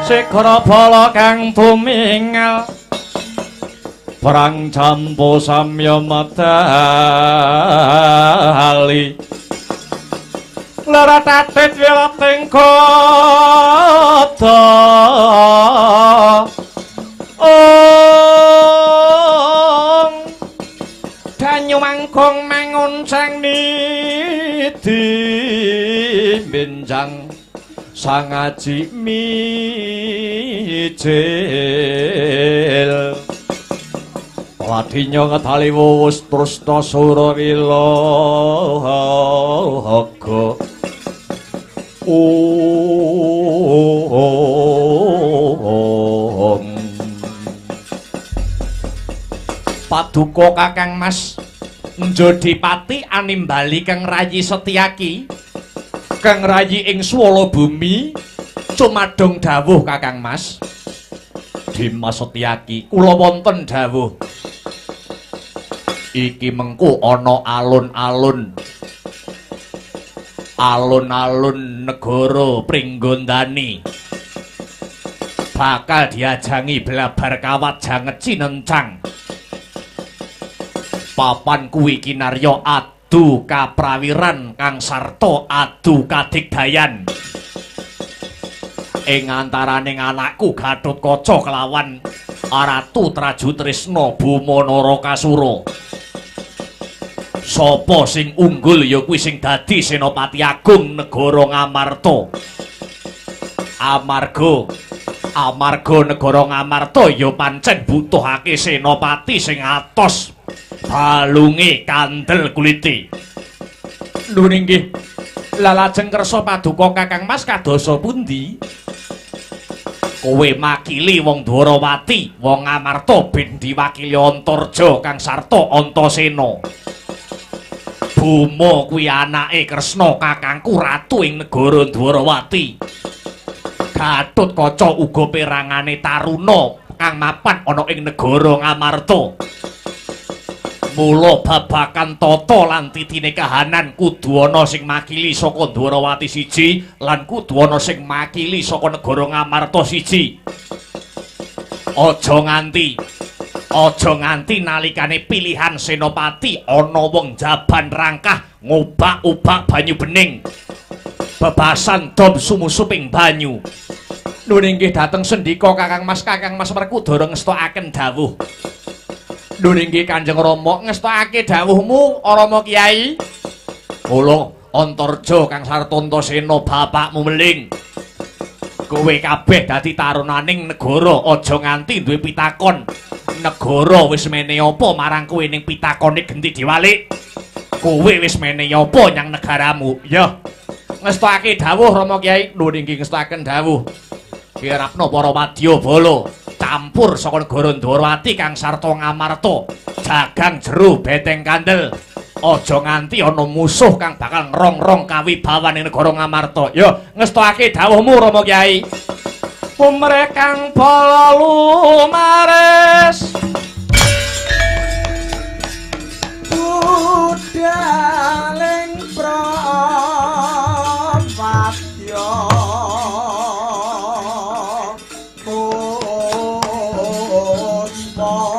Sikra bala kang tumingal perang jambu samya medali lara tatit wilating kota danyu mangkung manguncang nidi benjang sangaji mijil wadinya ngetali wus trusna surawilaga Paduka Kakang Mas Njodipati animbali Kang Rayi Setyaki Kang Rayi ing Swala Bumi cumadong dawuh Kakang Mas Dimas Setyaki kula wonten dawuh iki mengko ana alun-alun negara Pringgondani bakal diajangi blabar kawat janget cinencang papan kuwi kinarya adu kaprawiran kang sarta adu kadigdayan ing antaraning anakku Gatotkaca kelawan Ratu Trajutrisna Bumanara Kasura sapa sing unggul ya kuwi sing dadi Senopati Agung negara Ngamarta amarga negara Ngamarta ya pancen butuhake senopati sing atos balunge kandel kulite lho nggih lajeng kersa Paduka Kakang Mas kadosa pundi kowe makili wong Dwarawati wong Ngamarta ben diwakili Antarja kang sarta Antasena Buma kuwi anake Kresna kakangku ratu ing negara Dwarawati. Gatotkaca uga perangane Taruna kang mapan ana ing negara Ngamarta. Mula babakan tata lan titine kahanan kudu ana sing makili saka Dwarawati siji lan kudu ana sing makili saka negara Ngamarta siji. Aja nganti nalikane pilihan senopati ana wong jaban rangkah ngobak-obak banyu bening. Bebasan dom sumusuping banyu. Nun inggih dateng sendika Kakang Mas Werkudara ngestokaken dawuh. Nun inggih Kanjeng Rama ngestokake dawuhmu Rama Kyai. Kula Antarja kang sarta Antasena bapakmu meling. Kowe kabeh dadi tarunaning negara aja nganti duwe pitakon. Negara wis menehi apa marang kowe ning pitakone genti diwalik. Kowe wis menehi apa nyang negaramu? Ya. Ngestokake dawuh Rama Kyai. Lho nggih ngestokaken dawuh. Kirapna para wadyabala campur saka negara Dwarawati kang sarta Ngamarta. Jagang jero beteng kandel. Aja nganti ana musuh kang bakal ngrong-rong kawibawan ing negara Ngamarta. Ya, ngestokake dawuhmu Rama Kyai. Pumrekang bala lumares budaling prapatya puspa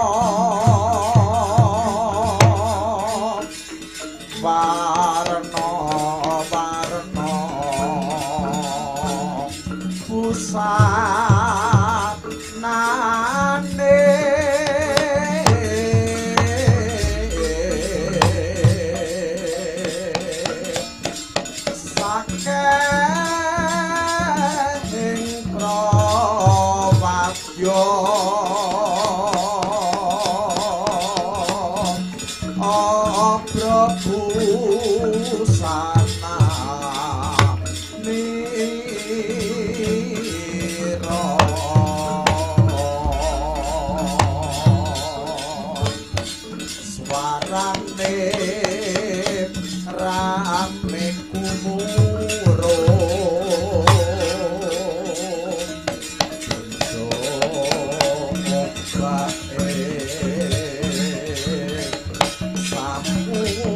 warna busanane saking prawadya abrabusana rame kumuro samudra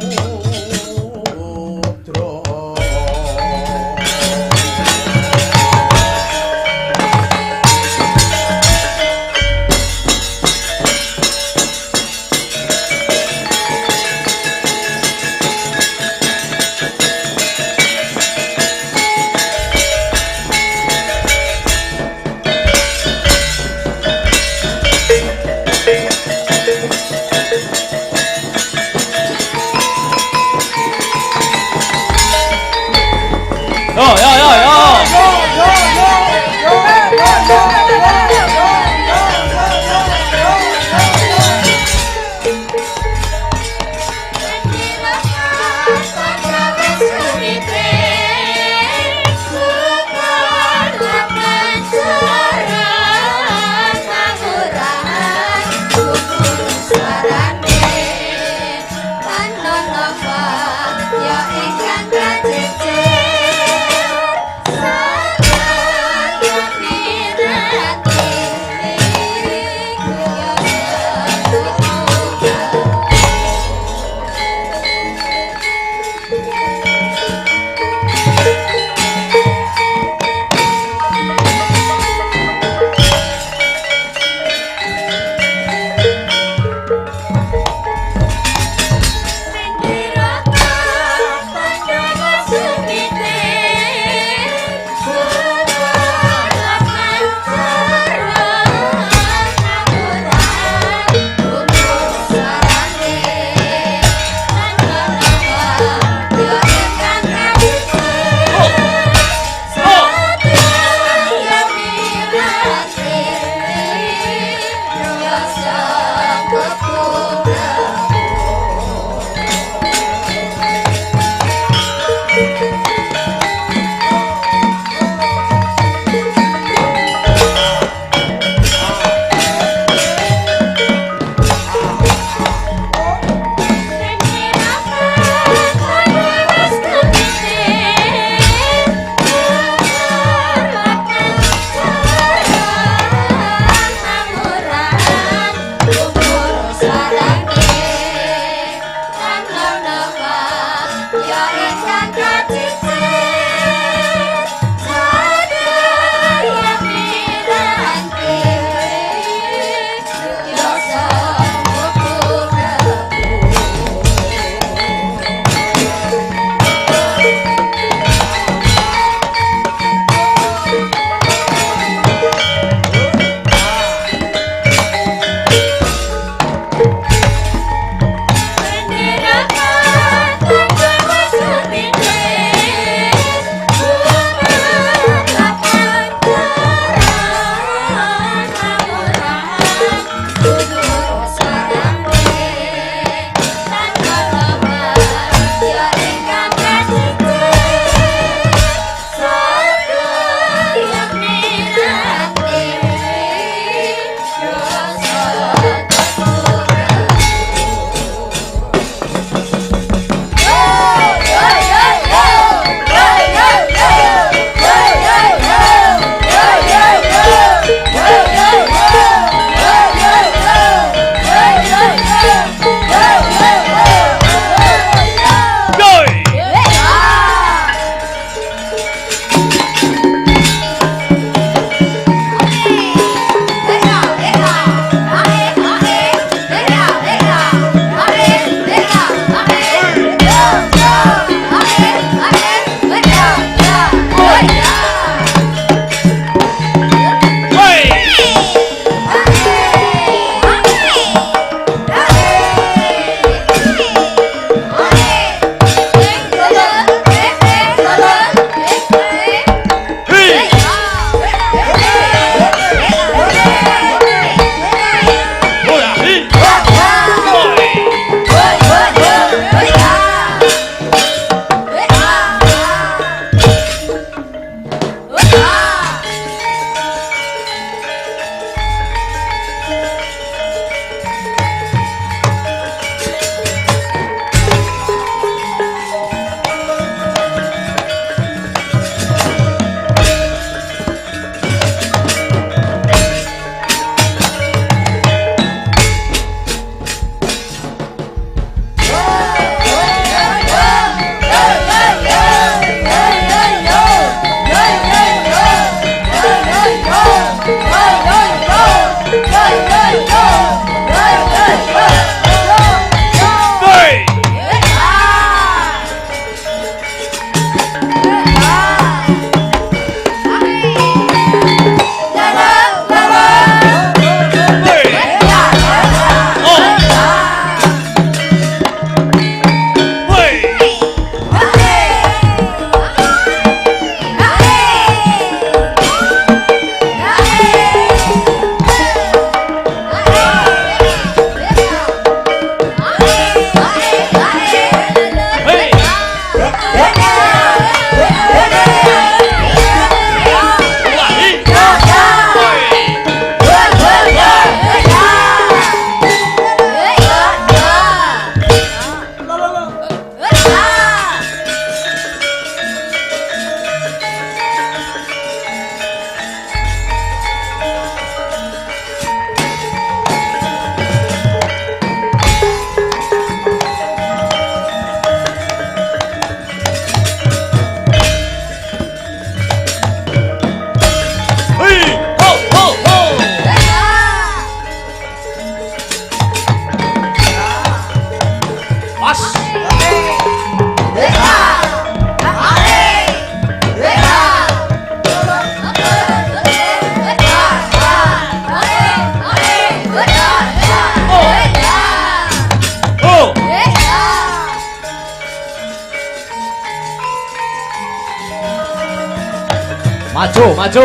Maju, maju.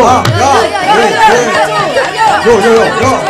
Yo.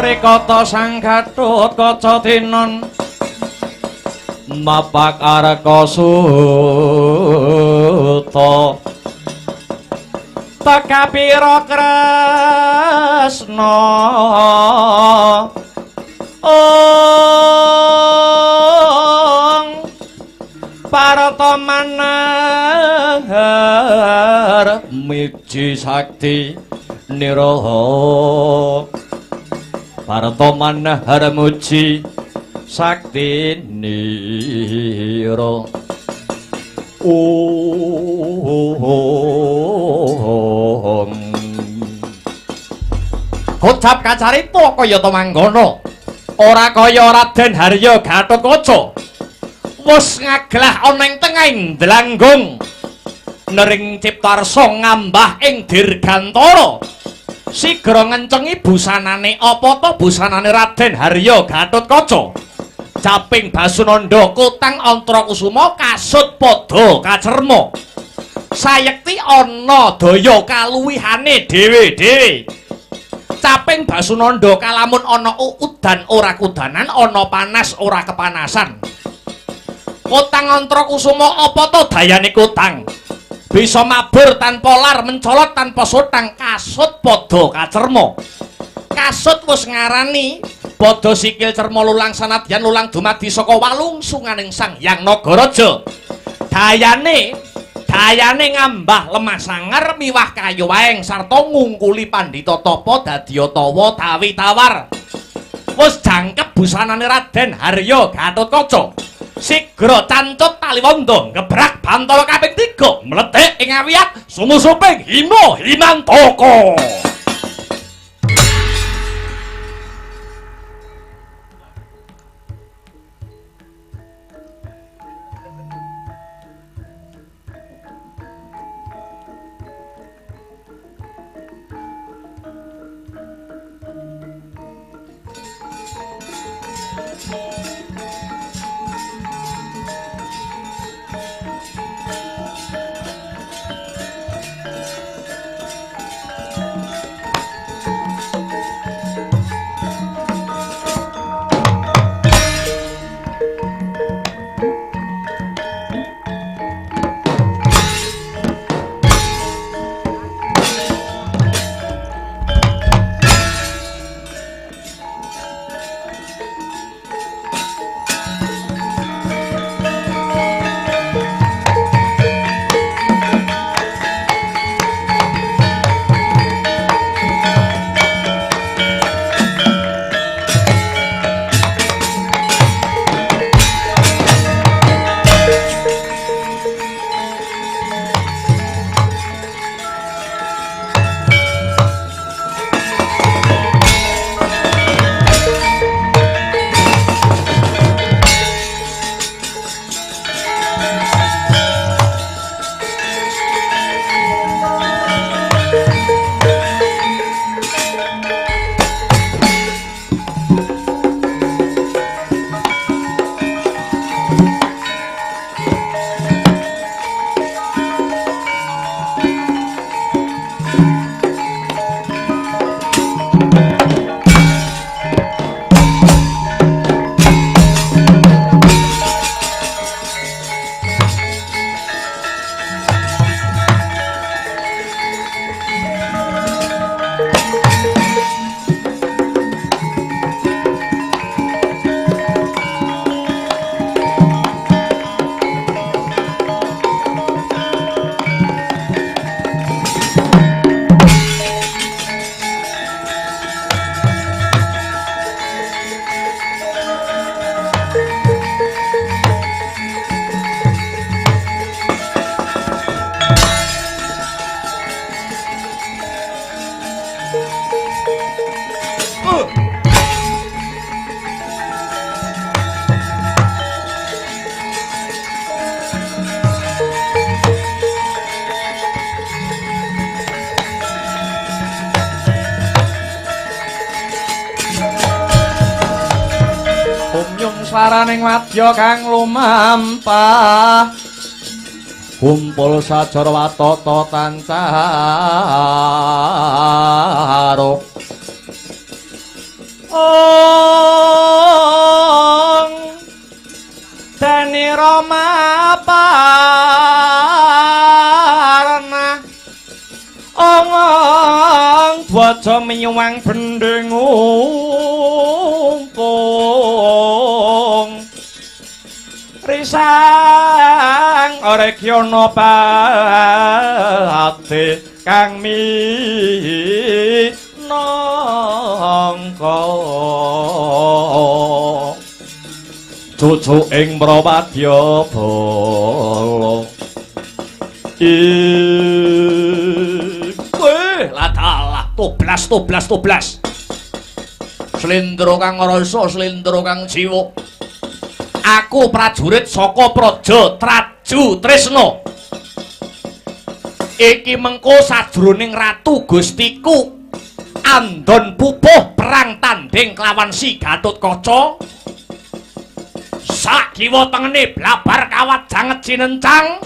Rikata sang Gatut Kaca Tinon mapak Arka Suta Takapira Kresna Parata manahar miji sakti niraha Parata manahar muji sakti nira Kocap kacarita kaya ta mangkono ora kaya Raden Harya Gatotkaca wis ngaglah ana ing tengahing dlanggung nering ciptarsa ngambah ing dirgantara sigra ngencengi busanane apa to busanane Raden Harya Gatotkaca caping Basunanda Kutang Antrakusuma kasut padha kacerma sayekti ana daya kaluwihane dhewe-dhewe caping Basunanda kalamun ana udan ora kudanan ana panas ora kepanasan Kutang Antrakusuma apa to dayane Kutang bisa mabur tanpa lar mencolot tanpa sutang kasut padha kacerma kasut wis ngarani padha sikil cerma lulang sanadyan lulang dumadi saka walungsunganing Sang Hyang Nagaraja dayane ngambah lemah sangar miwah kayu waeng sarta ngungkuli pandhita tapa dadi tawa tawi tawar wis jangkep busanane Raden Harya Gatotkaca sigra cancut taliwondo ngebrak Bantala kaping 3 mlethek ing awiyat sumusuping Hima Himantaka saraning wadya kang lumampah kumpul sajar watata tancaruk Dani Rama parna ong dwaja miwang bendeng umpung risang orekyana pati kang minangka cucu ing Prawadya bala ladalah toblas slendra kang rasa slendra kang jiwa aku prajurit saka Praja Traju Tresna iki mengko sajroning ratu gustiku andon pupuh perang tanding kelawan si Gatotkaca sakiwa tengene blabar kawat janget cinencang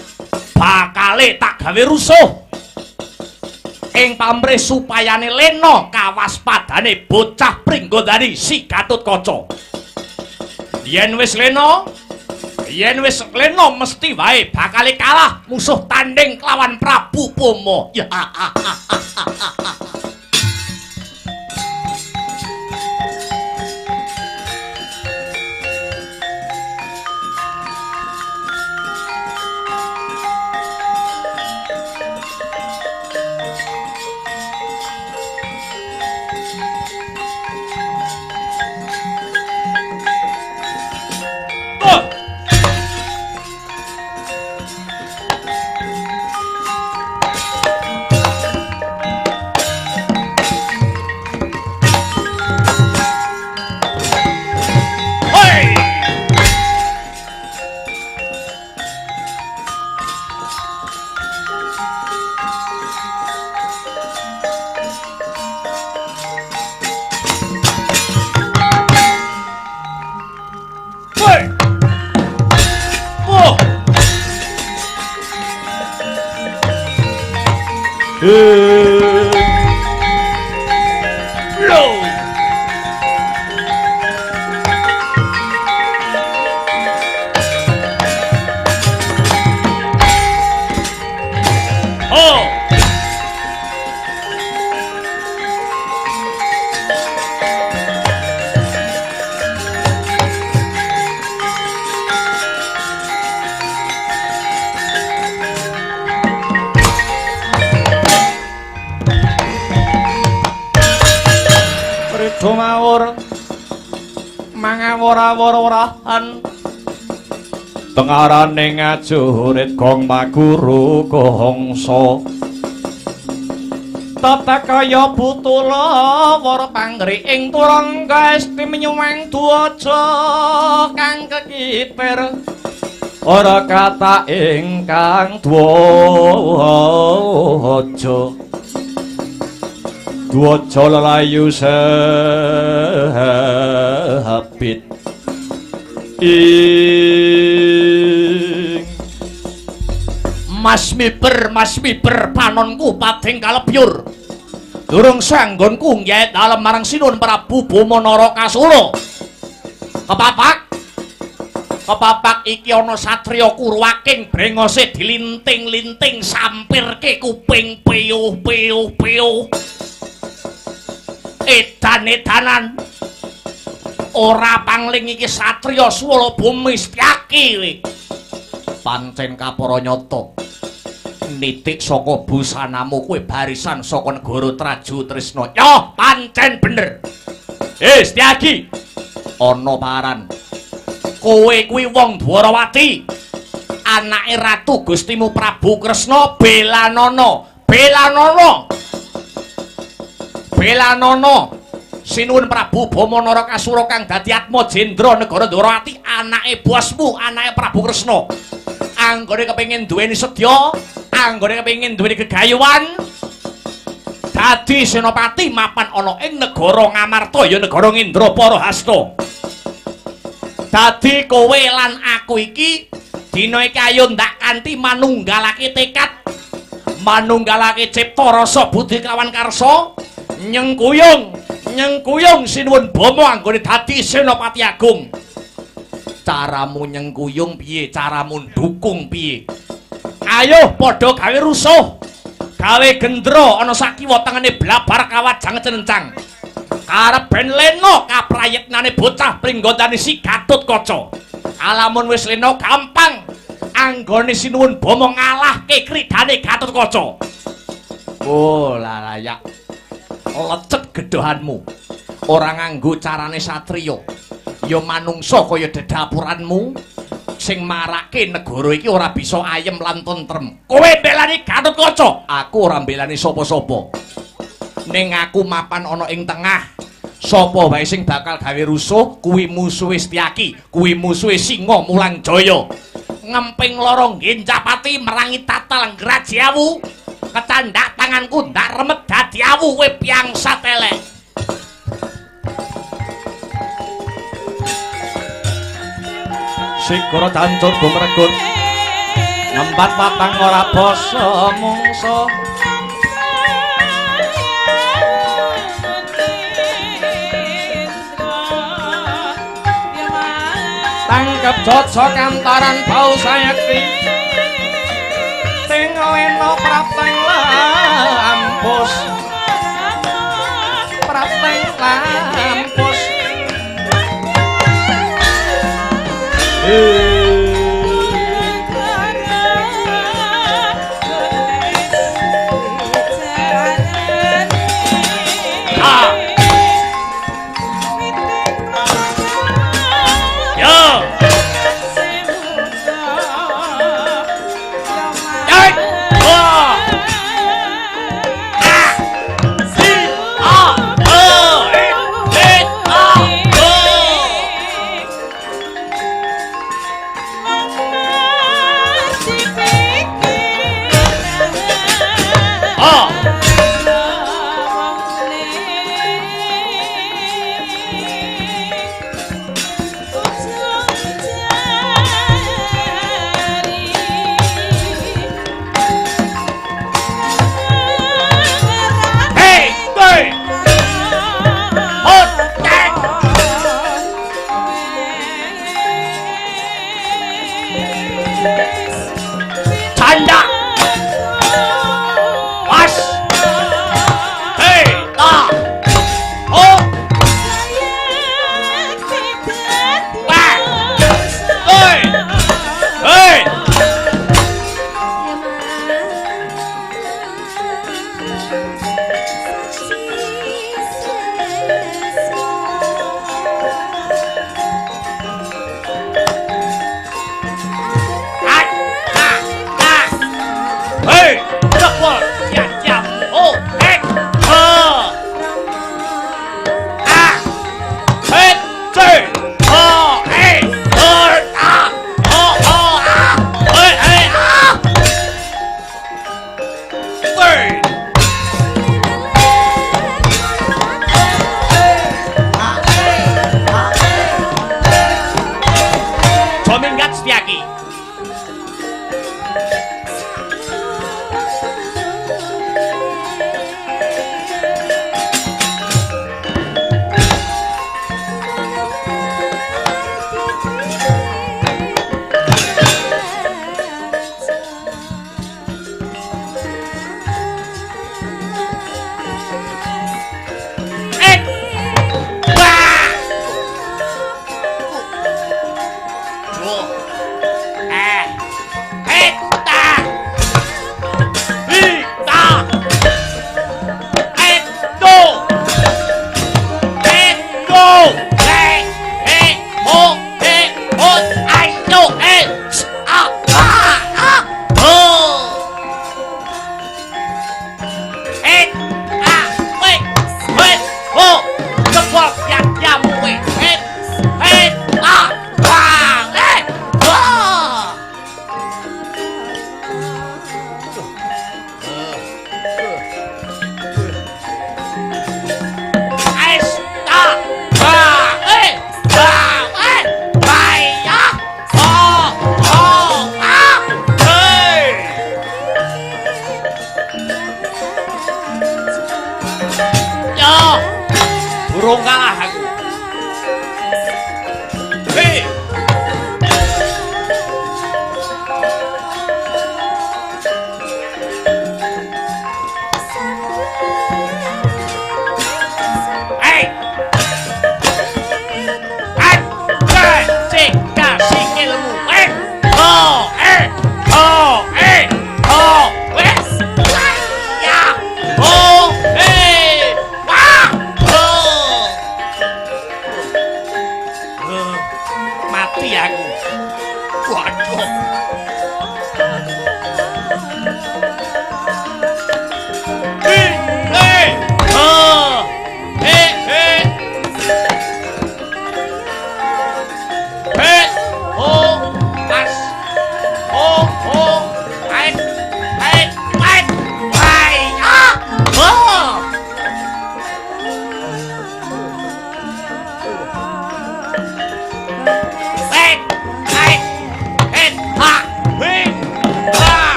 bakale tak gawe rusuh ing pamrih supayane lena kawaspadane bocah Pringgondari si Gatotkaca yen wis lena mesti wae bakale kalah musuh tanding kelawan Prabu Boma ya Dumawur mangawur-awur-awurahan tengarane ngajurit gong maguru gongso tata kaya butula war panggri ing turang gaesti menyuwang dwaja kang kekipir ora kata ingkang dwaja dwaja lelayu sabit Mas miber panonku pating kalebyur durung sanggonku ngyait dalem marang Sinuhun Prabu Boma Narakasura kepapak iki ana satriya Kurwaking brengose dilinting-linting sampirke kuping piyuh-piyuh edan-edanan ora pangling iki satriya swala bumi Setyaki pancen kapara nyata nitik saka busanamu kowe barisan saka negara Traju Tresna ya pancen bener Setyaki ana paran kowe kuwi wong Dwarawati anake ratu Gustimu Prabu Kresna Belanana Sinuhun Prabu Boma Narakasura kang dadi Atma Jendra negara Dwarawati anake bosmu anake Prabu Kresna anggone kepengin duweni sedya anggone kepengin duweni gegayuhan dadi senopati mapan ana ing negara Ngamarta ya negara Indrapara Hasta Dadi kowe lan aku iki dina iki ayo ndak kanthi manunggalake tekad, manunggalake cipta rasa budi kawan karsa, nyengkuyung sinuwun bama anggone dadi Senopati Agung. Caramu nyengkuyung piye? Caramu ndukung piye? Ayo padha gawe rusuh, gawe gendro ana sakiwa tengene blabar kawajang cenencang. Arep ben leno kaprayitnane bocah pringgondane si Gatotkaca. Alamun wis leno gampang anggone sinuwun bama ngalahke kridane Gatotkaca. Oh layak. Lecet gedhohanmu. Ora nganggo carane satriya. Ya manungsa kaya dedapuranmu sing marake negara iki ora bisa ayem lan tentrem. Kowe mbelani Gatotkaca, aku ora mbelani sapa-sapa. Ning aku mapan ana ing tengah. Sapa wae sing bakal gawe rusuh kuwi musuhe Setyaki, kuwi musuhe Singa Mulang Jaya. Ngemping loro Ngencapati merangi Tatal Ngrajiawu. Kecandak tanganku ndak remet dadi awu kowe piangsat elek. Sikara dancur gumregut. Ngembat patang ora basa mungsa. Tangkep jojo kantaran bau sayakti tinggalino prapteng lampus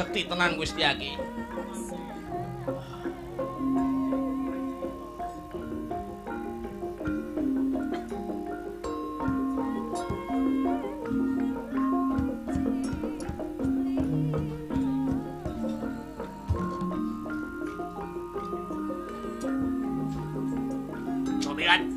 sekti tenan Gusti Aki. Cobian.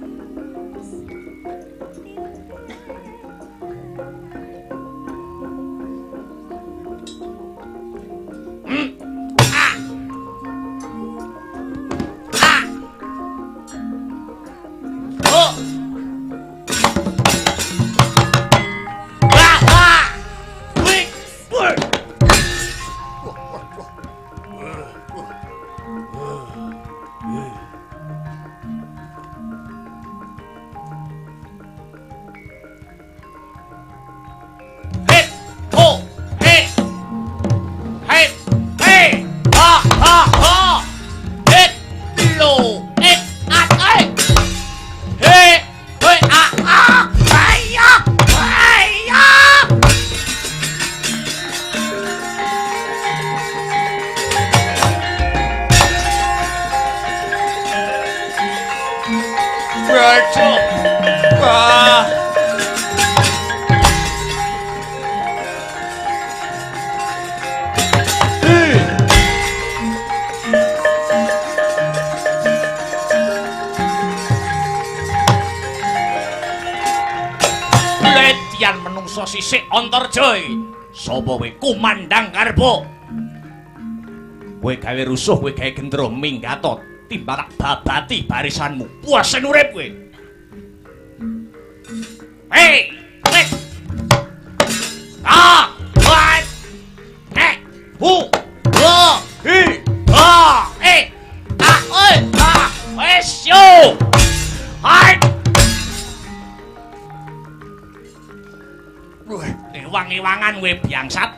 Menungso sisik Antarjoy. Sapa kowe kumandang karbo? Kowe gawe rusuh, kowe gawe gendro minggato timbang babati barisanmu. Puasen urip kowe. Hei, wek. Wat. Hu. Hi. Wes yo. Hai. Ewang-ewangan kowe bangsat.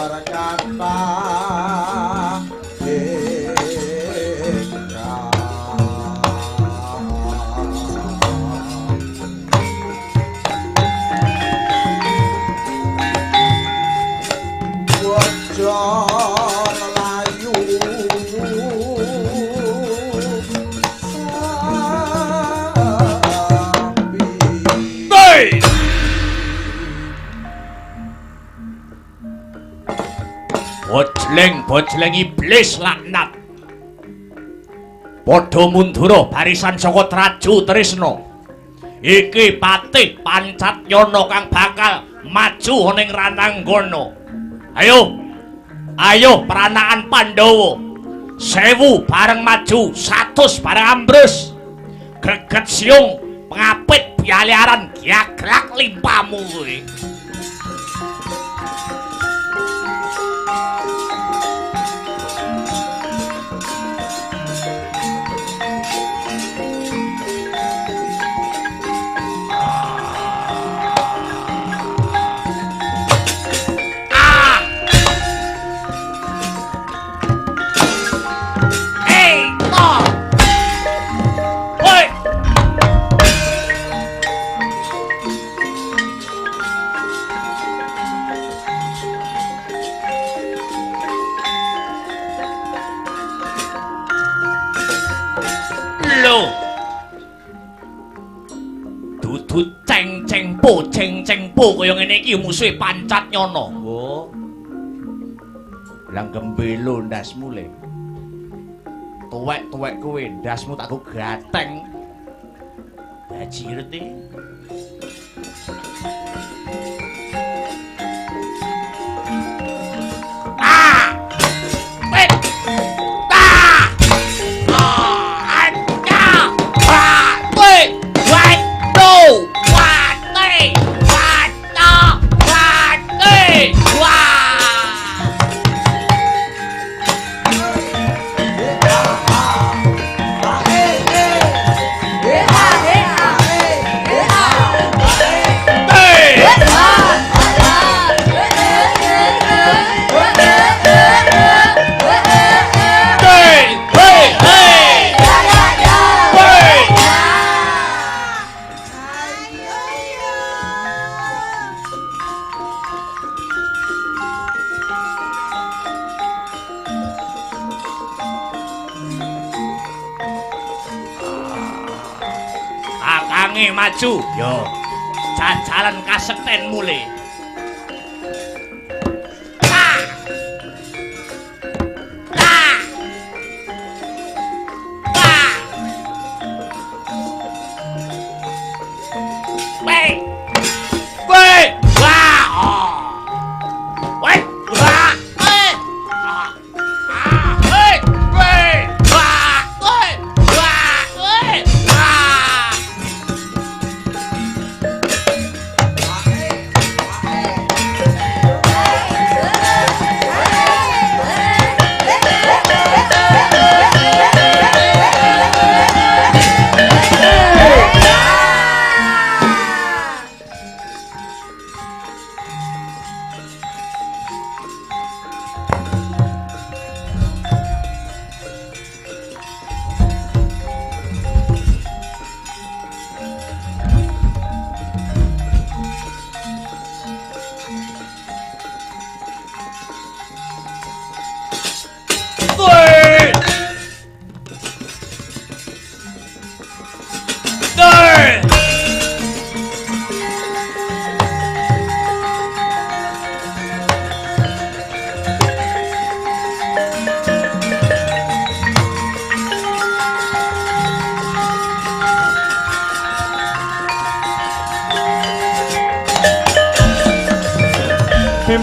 berkata Bojleng iblis laknat. Padha mundura barisan saka Traju Trisna. Iki patih Pancatnyana kang bakal maju ning Rananggana. Ayo peranakan Pandhawa. 1000 bareng maju, 100 bareng ambrus. Greget siung pengapit bialiaran giaglak limpamu kuwi. Ceng-ceng po kaya ngene iki musuhe Pancatnyana. Oh. Lang gembelo ndasmu le. Tuwek-tuwek kowe ndasmu tak go gateng. Bajiret iki. Maju yo jajalan kasekten mule.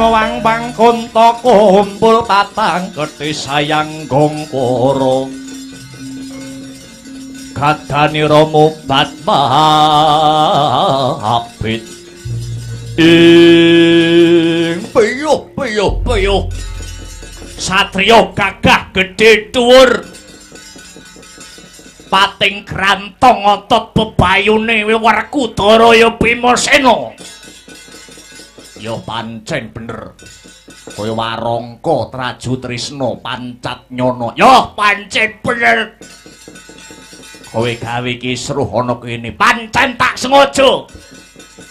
Mawang bang kunta kumpul patang geti sayang gongkoro kadani romo batmahapit ing peyuh satriya gagah gedhe dhuwur pating grantong otot bebayune Werkudara ya Bimasena. Ya pancen bener Kaya warangka traju tresna pancat nyono. Yo pancen bener. Kowe gawe kisruh ana kene pancen tak sengaja.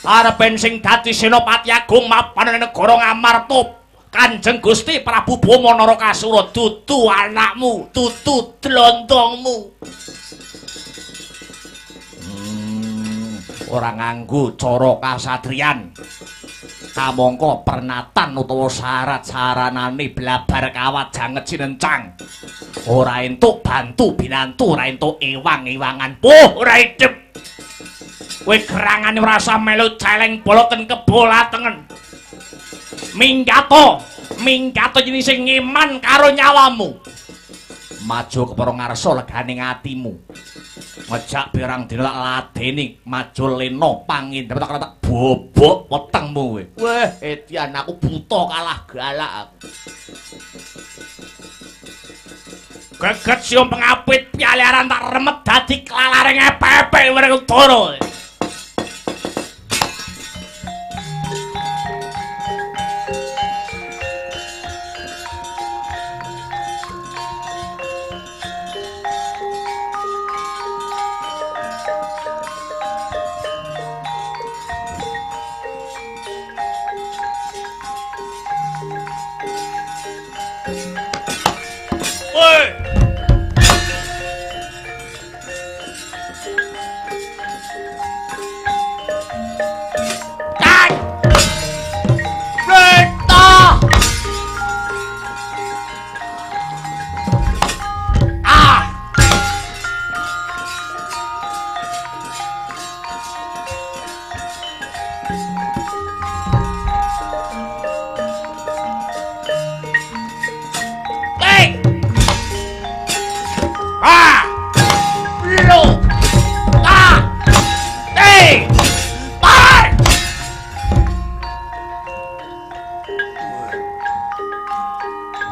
Arepen sing dadi Senopati Agung mapan negara Ngamarta Kanjeng Gusti Prabu Bama Narakasura dudu anakmu, dudu dlontongmu. Ora nganggo cara kasatriyan. Kamangka pernatan utawa syarat-saranane blabar kawat janget sinencang. Ora entuk bantu binantu, ora entuk ewang-ewangan. Ora idep. Kowe gerangane ora usah melu celeng boloten kebolatengen. Minggato jeneng sing ngeman karo nyawamu. Maju kepara ngarsa leganing atimu. Ngejak pirang dina tak ladeni maju lena pangindep tak bobok wetengmu kowe. Weh, Edian aku buta kalah galak. Geget siung pengapit pialaran tak remet dadi kelalaring epek Werkudara.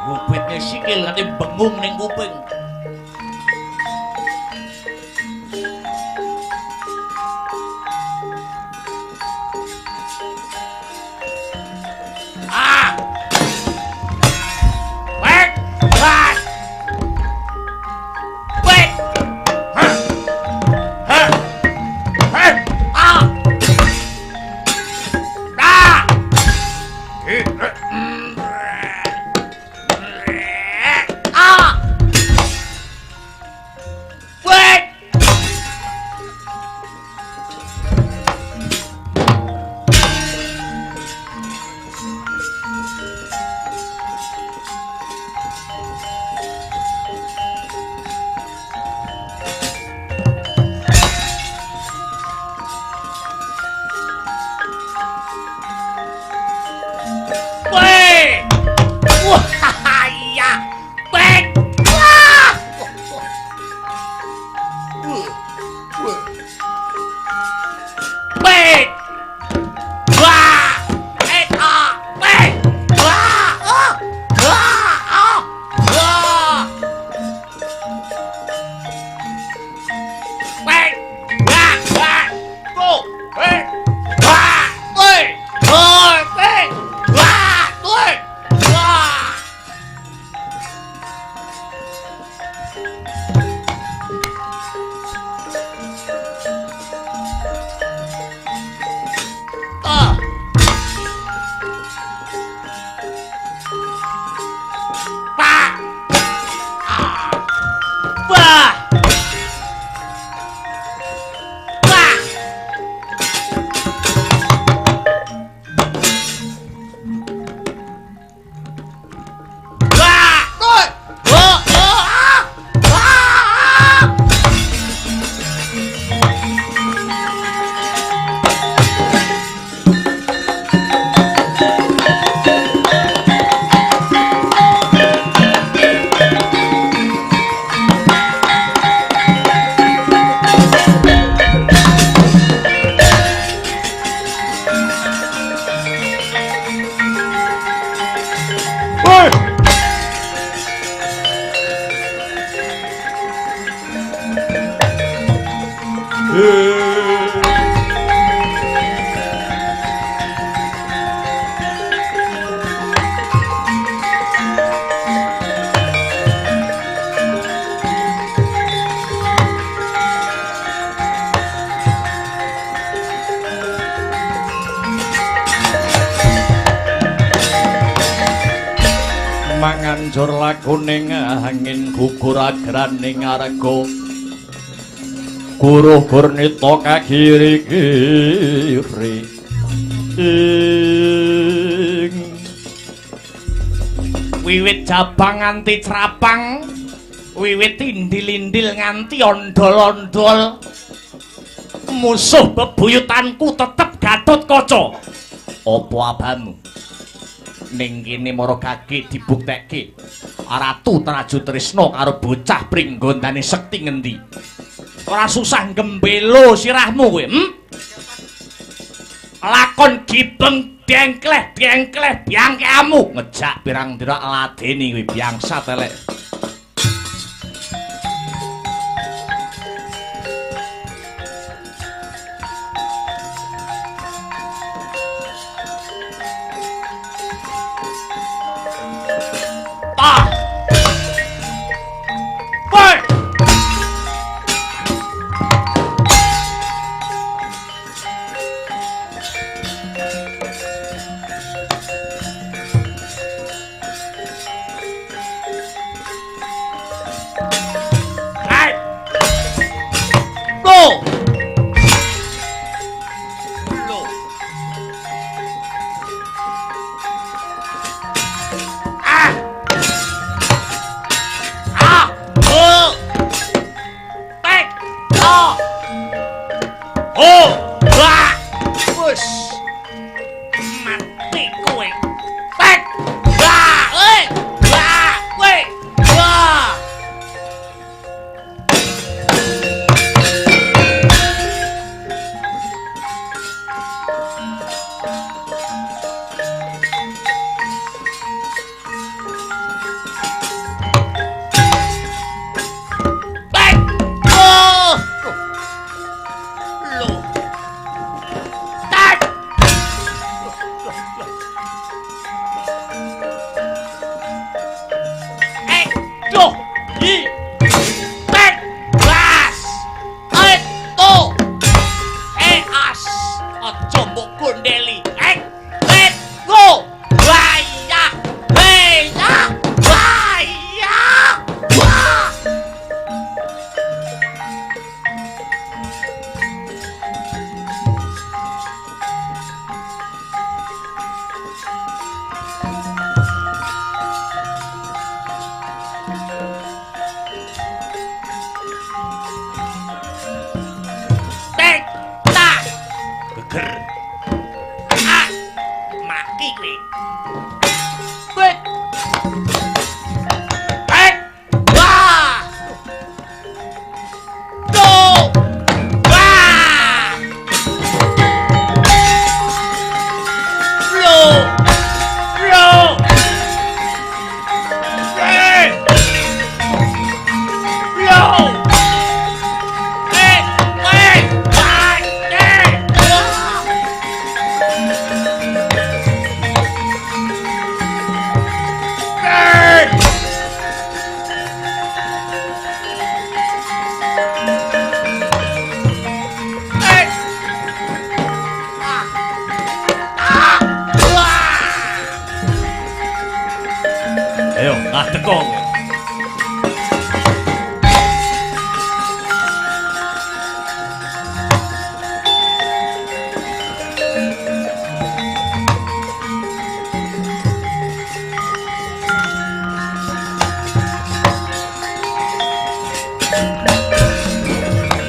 Gupitnya sikil nanti bengung ning kuping. manganjur lakuning angin gugur agraning arga Guru Gurnita kagiri-giri wiwit jabang nganti crapang wiwit indil-indil nganti ondol-ondol musuh bebuyutanku tetep Gatotkaca apa abamu ning kene Maragage dibuktekke Ratu Traju Trisna karo bocah pringgondane sekti ngendi ora susah gembelo sirahmu kowe lakon gibeng dengkleh biangkeamu ngejak pirang-pirang ladeni kuwi biangsa telek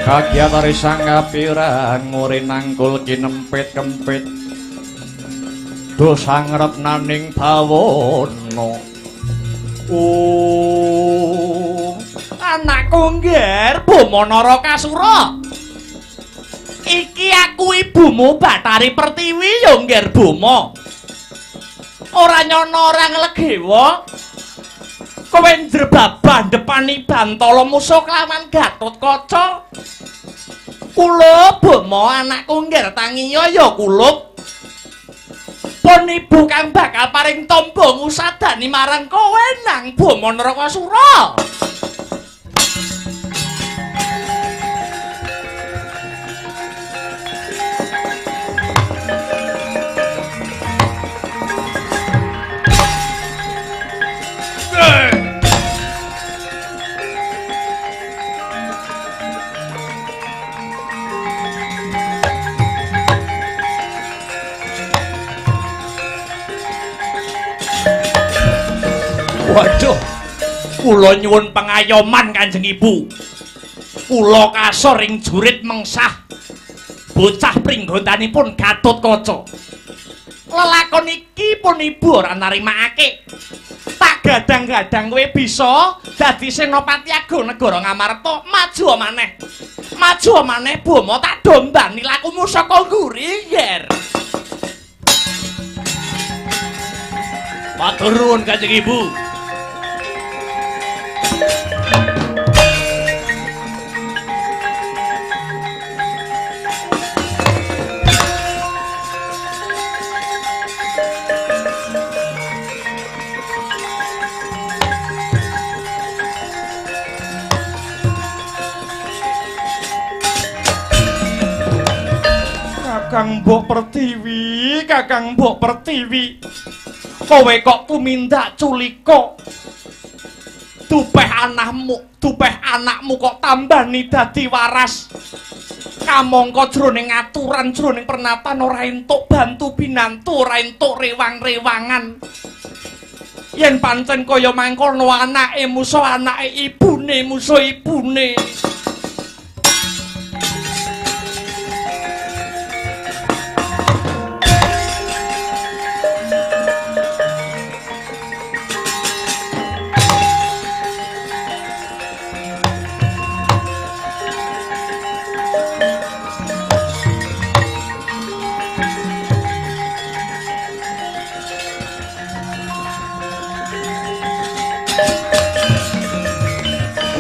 Kagiatari sangapirang muri nangkul kinempit-kempit dosang retnaning bawana anakku ngger Bama Narakasura iki aku ibumu Bathari Pertiwi ya ngger Bama ora nyono ora nglegewa kowe njrebabah depani Bantala musuh kelawan Gatotkaca kula Bama anakku ngger tangiya ya kulup pun ibu kang bakal paring tamba ngusadani marang kowe nang Bama Narakasura Waduh. Kula nyuwun pangayoman Kanjeng Ibu. Kula kasor ing jurit mengsah. Bocah pringgontanipun Gatotkaca. Lelakon iki pun ibu ora narimakake. Tak gadang-gadang kowe bisa dadi Senopati Agung Negara Ngamarta, maju maneh. Maju maneh Bama tak dombani lakumu saka nguri, Yer. Matur nuwun Kanjeng Ibu. Kakang Mbok Pertiwi, Kakang Mbok Pertiwi. Kowe kok tumindak culika. Dupeh anakmu kok tambani dadi waras. Kamangka jroning aturan, jroning pernatan ora entuk bantu binantu, ora entuk rewang-rewangan. Yen pancen kaya mangkono anake musuh anake ibune, musuh ibune.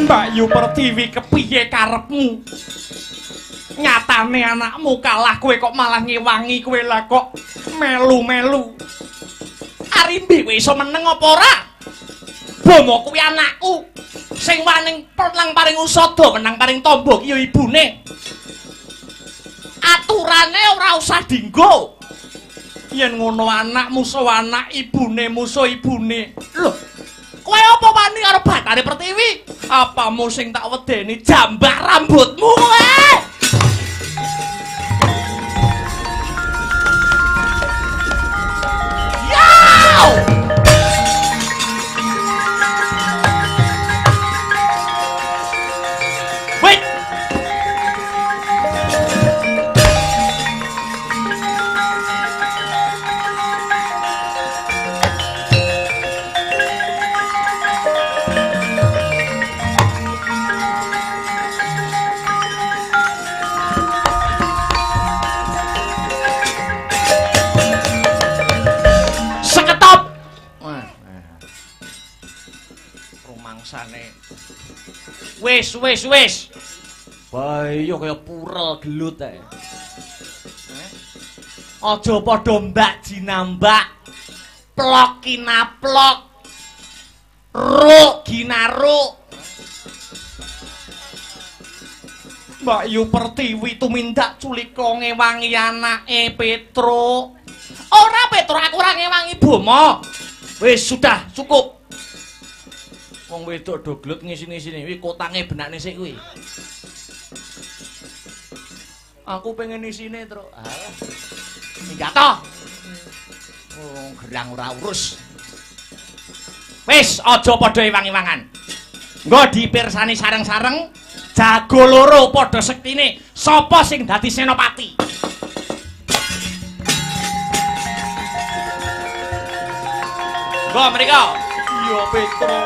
Mbak Yu Pertiwi kepiye karepmu? Nyatane anakmu kalah kowe kok malah ngewangi kowe lah kok melu-melu. Arimbi kowe iso meneng apa ora? Bama kuwi anakku. Sing waning nang paring usada menang paring tamba ki ya ibune. Aturane ora usah dienggo. Yen ngono anak musuh anak ibune musuh ibune. Lho, kowe apa wani karo Bathari Pertiwi? Apamu sing tak wedeni jambak rambutmu kowe? Yow! Wait. Rumangsane. Wis. Bayo kaya purel gelut ae. Aja padha mbak jinambak. Plok kinaplok. Ruk ginaruk. Mbak Yu Pertiwi tumindak culika ngewangi anake Petro. Ora Petro, aku ora ngewangi Bama. Wis sudah, cukup. Wong wedok do glut ngisi-ngisine kuwi kotange benakne sik kuwi. Aku pengen isine, Tru. Alah. Minggat to. Oh, gerang ora urus. Wis aja padha iwang-iwangan. Nggo dipirsani sareng-sareng, jago loro padha sektine, sapa sing dadi senopati. Nggo mriko. Iya, Petro.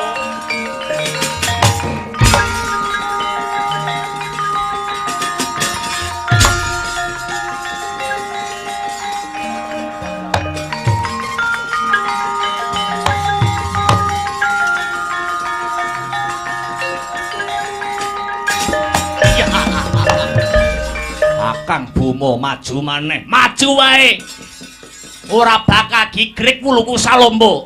Kang Bama maju maneh, maju wae. Ora bakal gigrik wuluku salombo.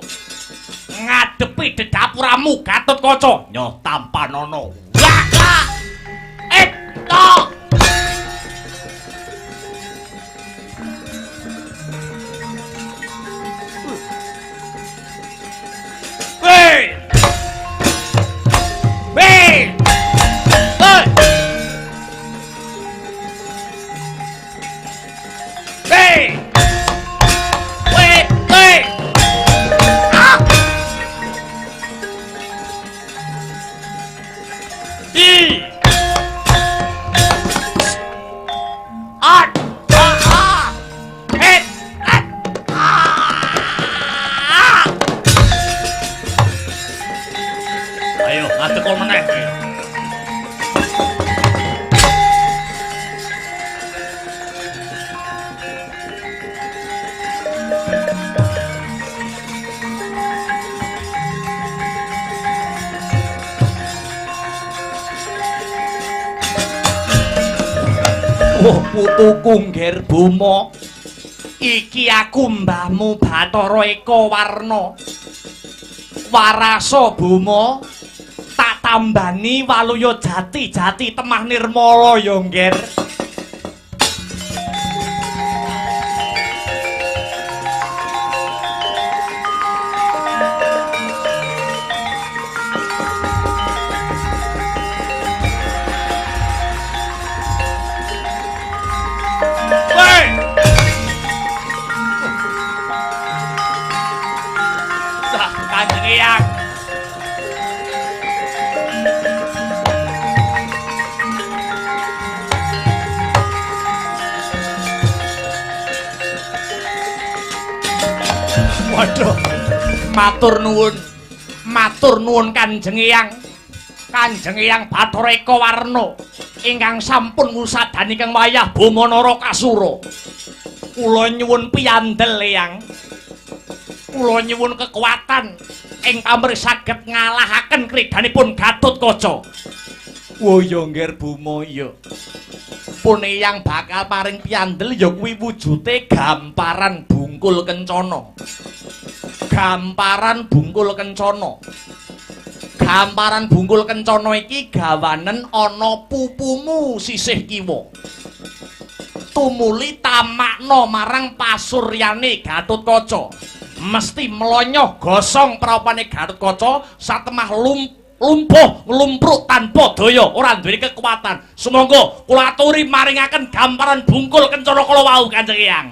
Ngadepi dedapuramu Gatotkaca, nyoh tampanana. Wah! Eto. Weh! Weh! Ayo, ngadeg kok meneh. Oh, putuku ngger Buma. Iki aku mbahmu Bathara Eka Warna. Warasa Buma. Tak tambani waluya jati-jati temah nirmala ya ngger. Waduh, matur nuwun Kanjeng Eyang. Kanjeng Eyang Bathara Eka Warna ingkang sampun ngusadani kang wayah Bama Narakasura. Kula nyuwun piyandel Eyang. Kula nyuwun kekuatan ing pamrih saged ngalahaken kridanipun Gatotkaca. Oh ya ngger Bama ya. Pun Eyang bakal paring piyandel ya kuwi wujute gamparan bungkul kencana. Gamparan bungkul kencana. Gamparan bungkul kencana iki gawanen ana pupumu sisih kiwa. Tumuli tamakna marang pasuryane Gatotkaca. Mesti melonyoh gosong prawapane Gatotkaca satemah lumpuh nglumpruk tanpa daya ora duweni kekuatan. Sumangga kula aturi maringaken gamparan bungkul kencana kala wau Kanjeng Eyang.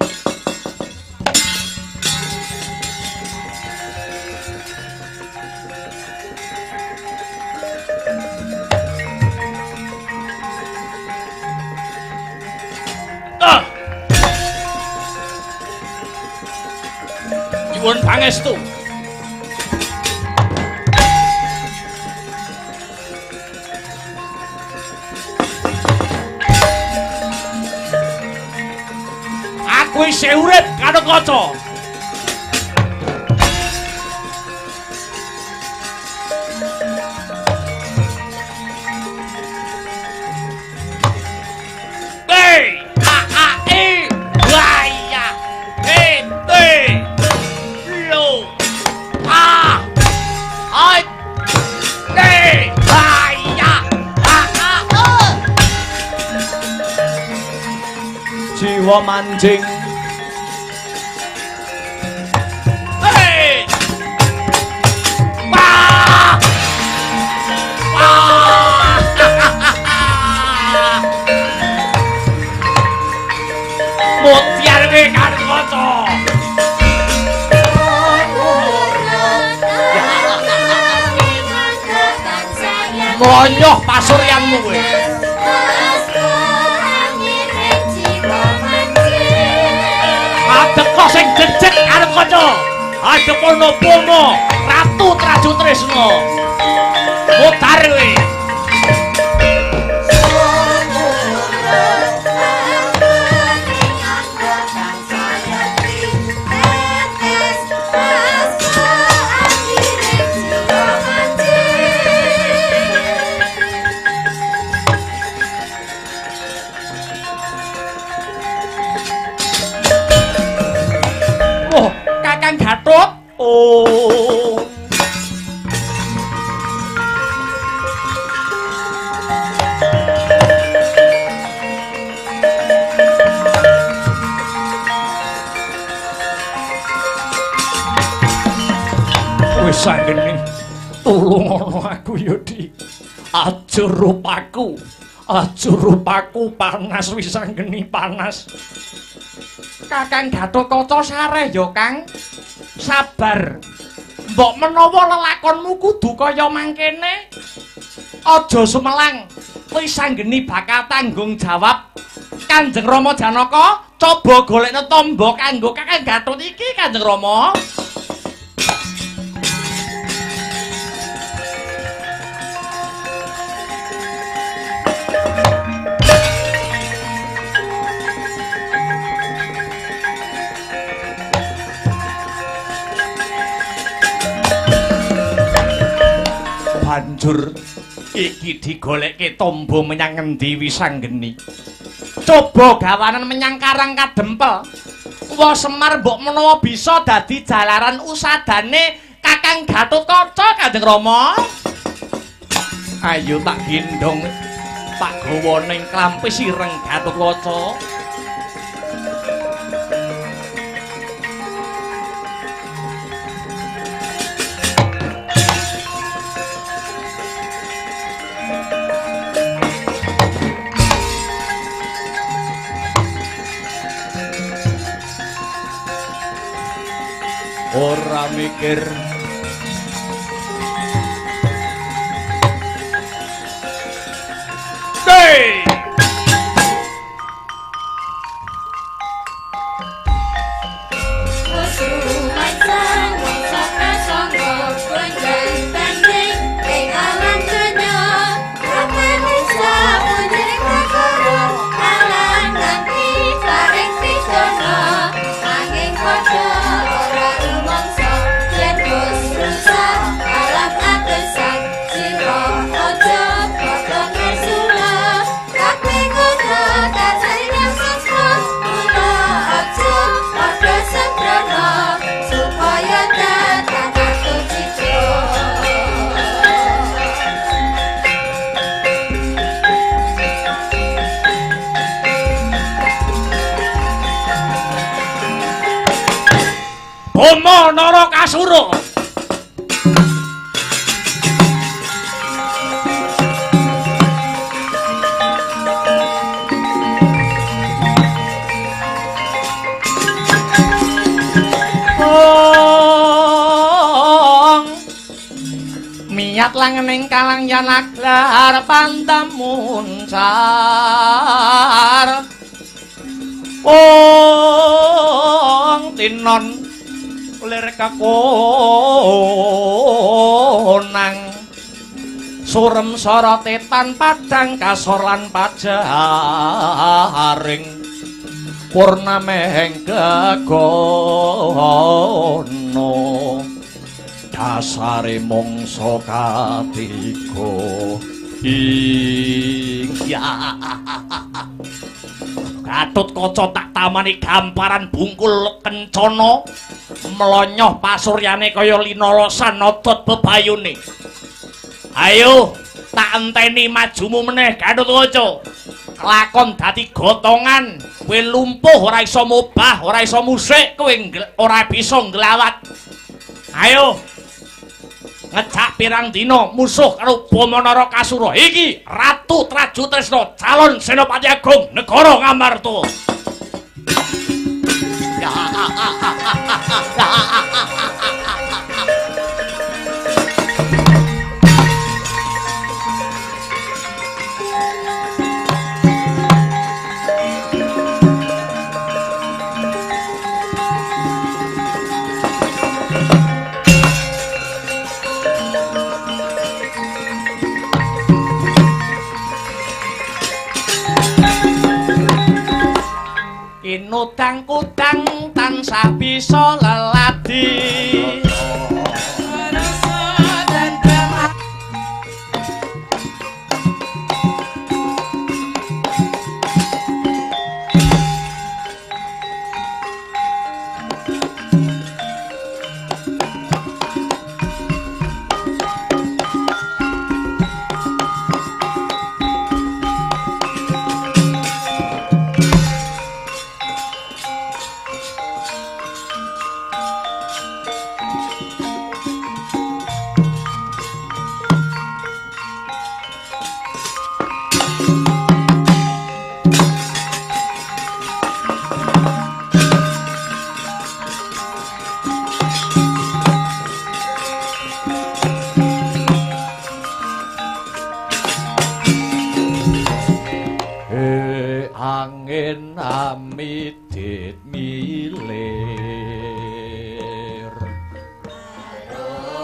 Nyuwun pangestu. Aku isih urip Gatotkaca. Jiwa mancing. Hei! Wah! Wah! Mutiar ke Gatotkaca. Melonyoh pasuryanmu kowe. Adeka sing jejeg arep kanca. Adepono Bama, Ratu Traju Tresna. Mutar kowe. Kakang Gatot. Oh. Wis sanggene tulung ana aku ya Di. Aja rupaku. Aja rupaku panas wis sanggene panas. Kakang Gatotkaca sareh ya Kang. Sabar. Mbok menawa lelakonmu kudu kaya mangkene. Aja sumelang. Kowe sanggeni bakal tanggung jawab. Kanjeng Rama Janaka, coba golekna tamba kanggo Kakang Gatot iki Kanjeng Rama. banjur iki digoleke tombo menyang ngendi Wisanggeni. Coba gawanan menyang Karang Kadempel. Wa Semar mbok menawa bisa dadi jalaran usadane Kakang Gatotkaca Kanjeng Rama. Ayo tak gendong tak gawa ning klampis ireng Gatotkaca. Ora mikir Hey! Bama Narakasura. Miat langening kalangyan aglar pandamuncar. Tinon lir kakonang surem sorote tanpa padang kasor lan pajaring purnameng gegono dasare mangsa katiga iya Gatotkaca tak tamani gamparan bungkul kencana mlonyoh pasuryane kaya linalosan otot bebayune. Ayo tak enteni majumu meneh Gatotkaca. Kelakon dadi gotongan, kowe lumpuh ora iso mobah, ora iso musik, kowe ora bisa nglawat. Ayo ngejak pirang dina musuh karo Bama Narakasura. Iki Ratu Trajutresna, calon Senopati Agung negara Ngamarta. Kinudang-kudang tansah bisa leladi. Angin amidit milir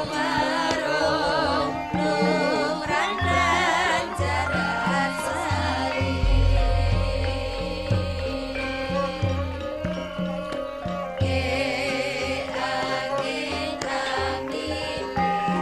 Marung numrandang jaran sari angin amidit milir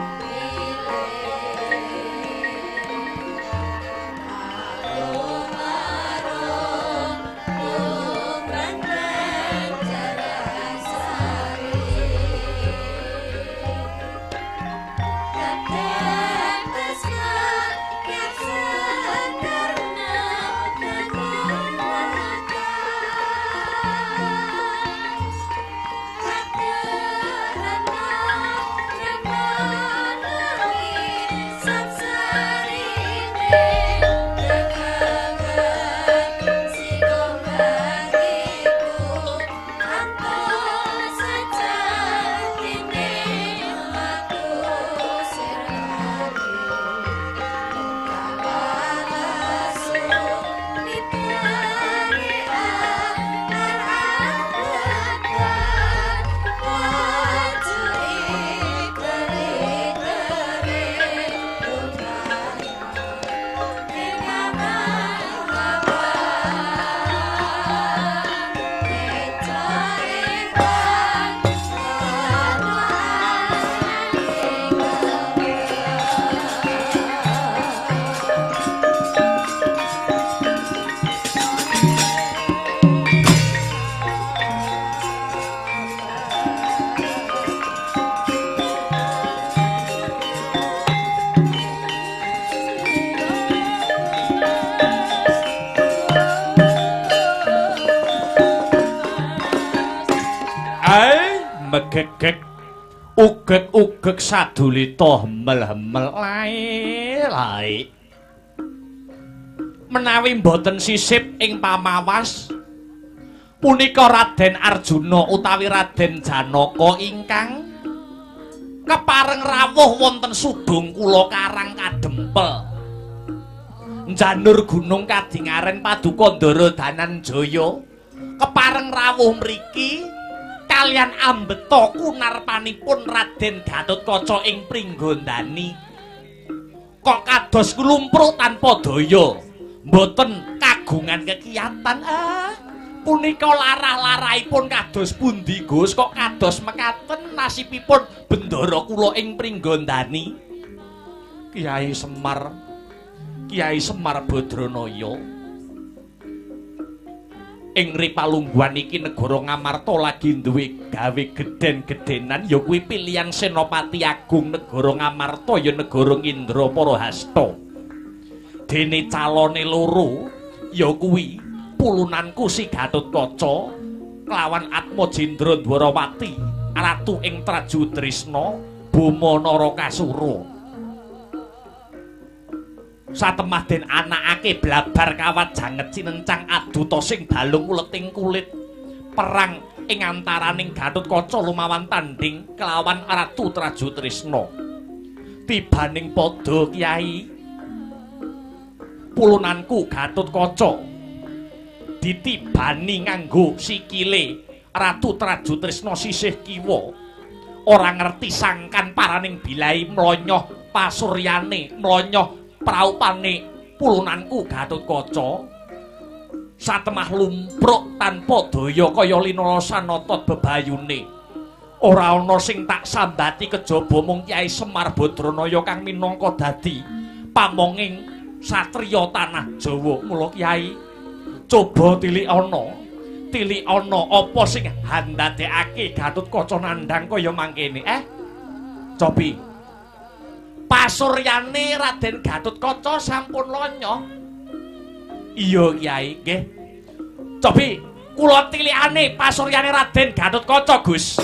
gegek ugek-ugek sadulita hemel-hemel lae menawi boten sisip ing pamawas punika Raden Arjuna utawi Raden Janaka ingkang kepareng rawuh wonten sudung kula Karang Kadempel njanur gunung kadingaren Paduka Ndara Dananjaya kepareng rawuh mriki kalian ambeta kunarpanipun Raden Gatotkaca ing Pringgondani kok kados klumpruk tanpa daya mboten kagungan kekiyatan punika larah-larahipun kados pundi Gus kok kados mekaten nasibipun bendara kula ing Pringgondani Kiai Semar Badranaya ing ripalungguhan iki negara Ngamarta lagi duwe gawe gedhen-gedhenan ya kuwi pilihan Senopati Agung negara Ngamarta ya negara Indraparahasta dene calone loro ya kuwi pulunanku si Gatotkaca kelawan Atmajendra Dwarawati ratu ing Trajutrisna Bama Narakasura satemah den anakake blabar kawat janget cinencang aduta sing balung uleting kulit perang ing antaraning Gatotkaca lumawan tanding kelawan Ratu Trajutrisna tibaning padha Kyai pulunanku Gatotkaca ditibani nganggo sikile Ratu Trajutrisna sisih kiwa ora ngerti sangkan paraning bilai mlonyoh pasuryane mlonyoh praupane pulunanku Gatotkaca satemah lumpruk tanpa daya kaya linala sanatot bebayune ora ana sing tak sambati kejaba mung Kyai Semar Badranaya kang minangka dadi pamonging satriya tanah Jawa mula Kyai coba tilik ana apa sing handadekake Gatotkaca nandhang kaya mangkene cobi pasuryane Raden Gatotkaca sampun lonyoh iya Kyai nggih cobi kula tilikane pasuryane Raden Gatotkaca Gus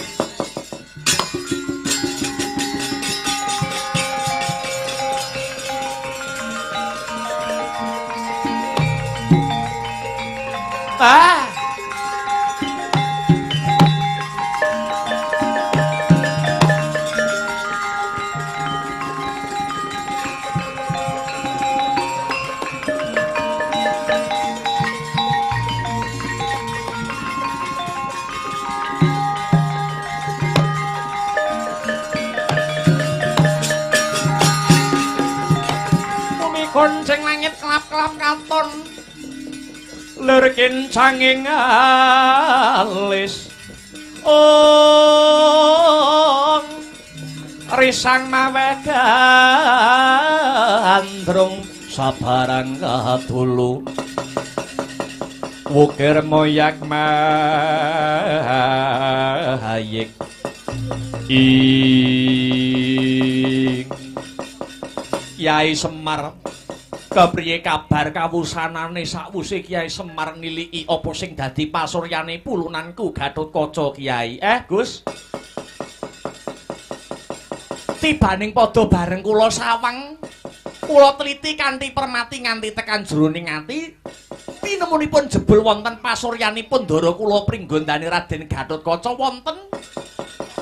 gonceng langit kelap-kelap katon lerkin canging alis risang mawe gandrung sabarang katulu wukir moyak mahayik ing Kyai Semar kepriye kabar kawusanane sakwuse Kyai Semar niliki apa sing dadi pasuryane pulunanku Gatotkaca Kyai Gus tibaning padha bareng kula sawang kula teliti kanthi permati nganti tekan jroning ati pinemunipun jebul wonten pasuryanipun ndara kula Pringgondani Raden Gatotkaca wonten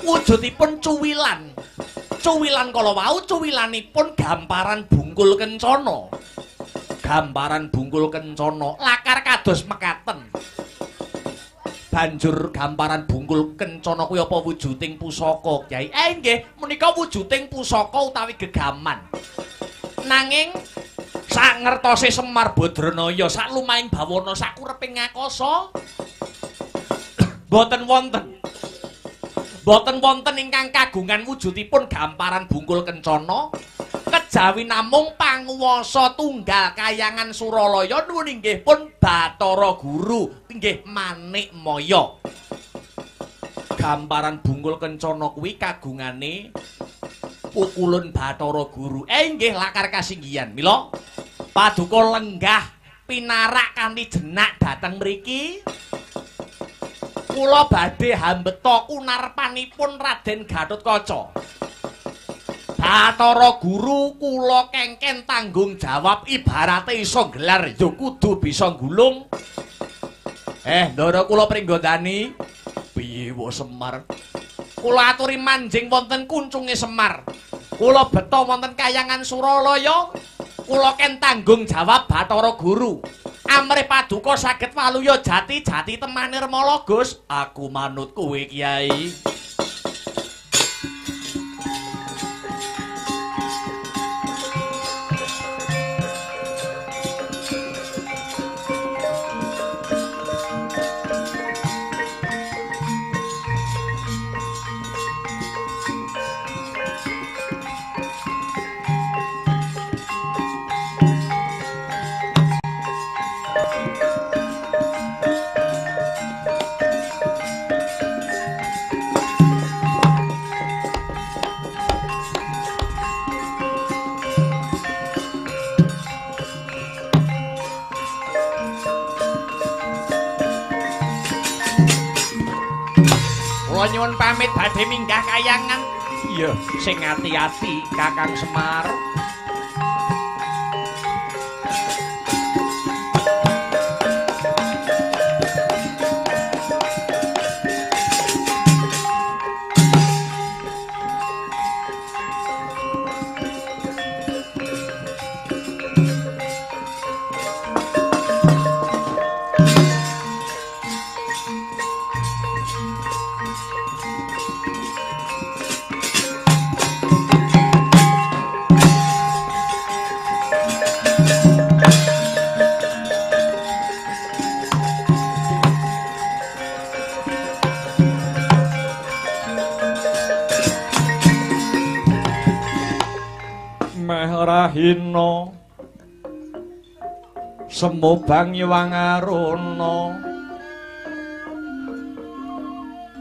wujudipun cuwilan kala wau cuwilanipun gamparan bungkul kencana lakar kados mekaten banjur gamparan bungkul kencana kuwi apa wujuding pusaka Kyai nggih menika wujuding pusaka utawi gegaman nanging sak ngertose Semar Badranaya sak lumahing bawana sakureping ngakasa boten wonten ingkang kagungan wujudipun gamparan bungkul kencana kejawi namung panguwasa tunggal Kahyangan Suralaya nuwun inggih pun Bathara Guru inggih Manikmaya gamparan bungkul kencana kuwi kagungane pukulun Bathara Guru nggih lakar kasinggihan mila paduka lenggah pinarak kanthi jenak dhateng mriki Kula badhe hambeta kunarpanipun Raden Gatotkaca. Bathara Guru kula kengken tanggung jawab ibarate iso gelar ya kudu bisa gulung. Ndara kula pringgondani. Piye wa Semar? Kula aturi manjing wonten kuncunge Semar. Kula beta wonten Kayangan Suralaya. Kula ken tanggung jawab Bathara Guru. Amrih paduka saged waluya jati-jati temane Remala Gus. Aku manut kowe Kyai. Nyuwun pamit badhe minggah Kayangan. Iya, sing ati-ati Kakang Semar. Hina semubang Yuwangaruna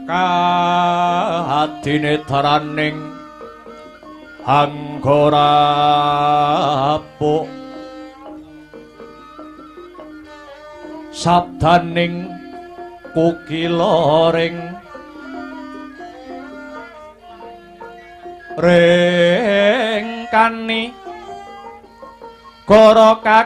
kadinetraning Anggorapuk sabdaning kukiloring rengkani Kara kaketer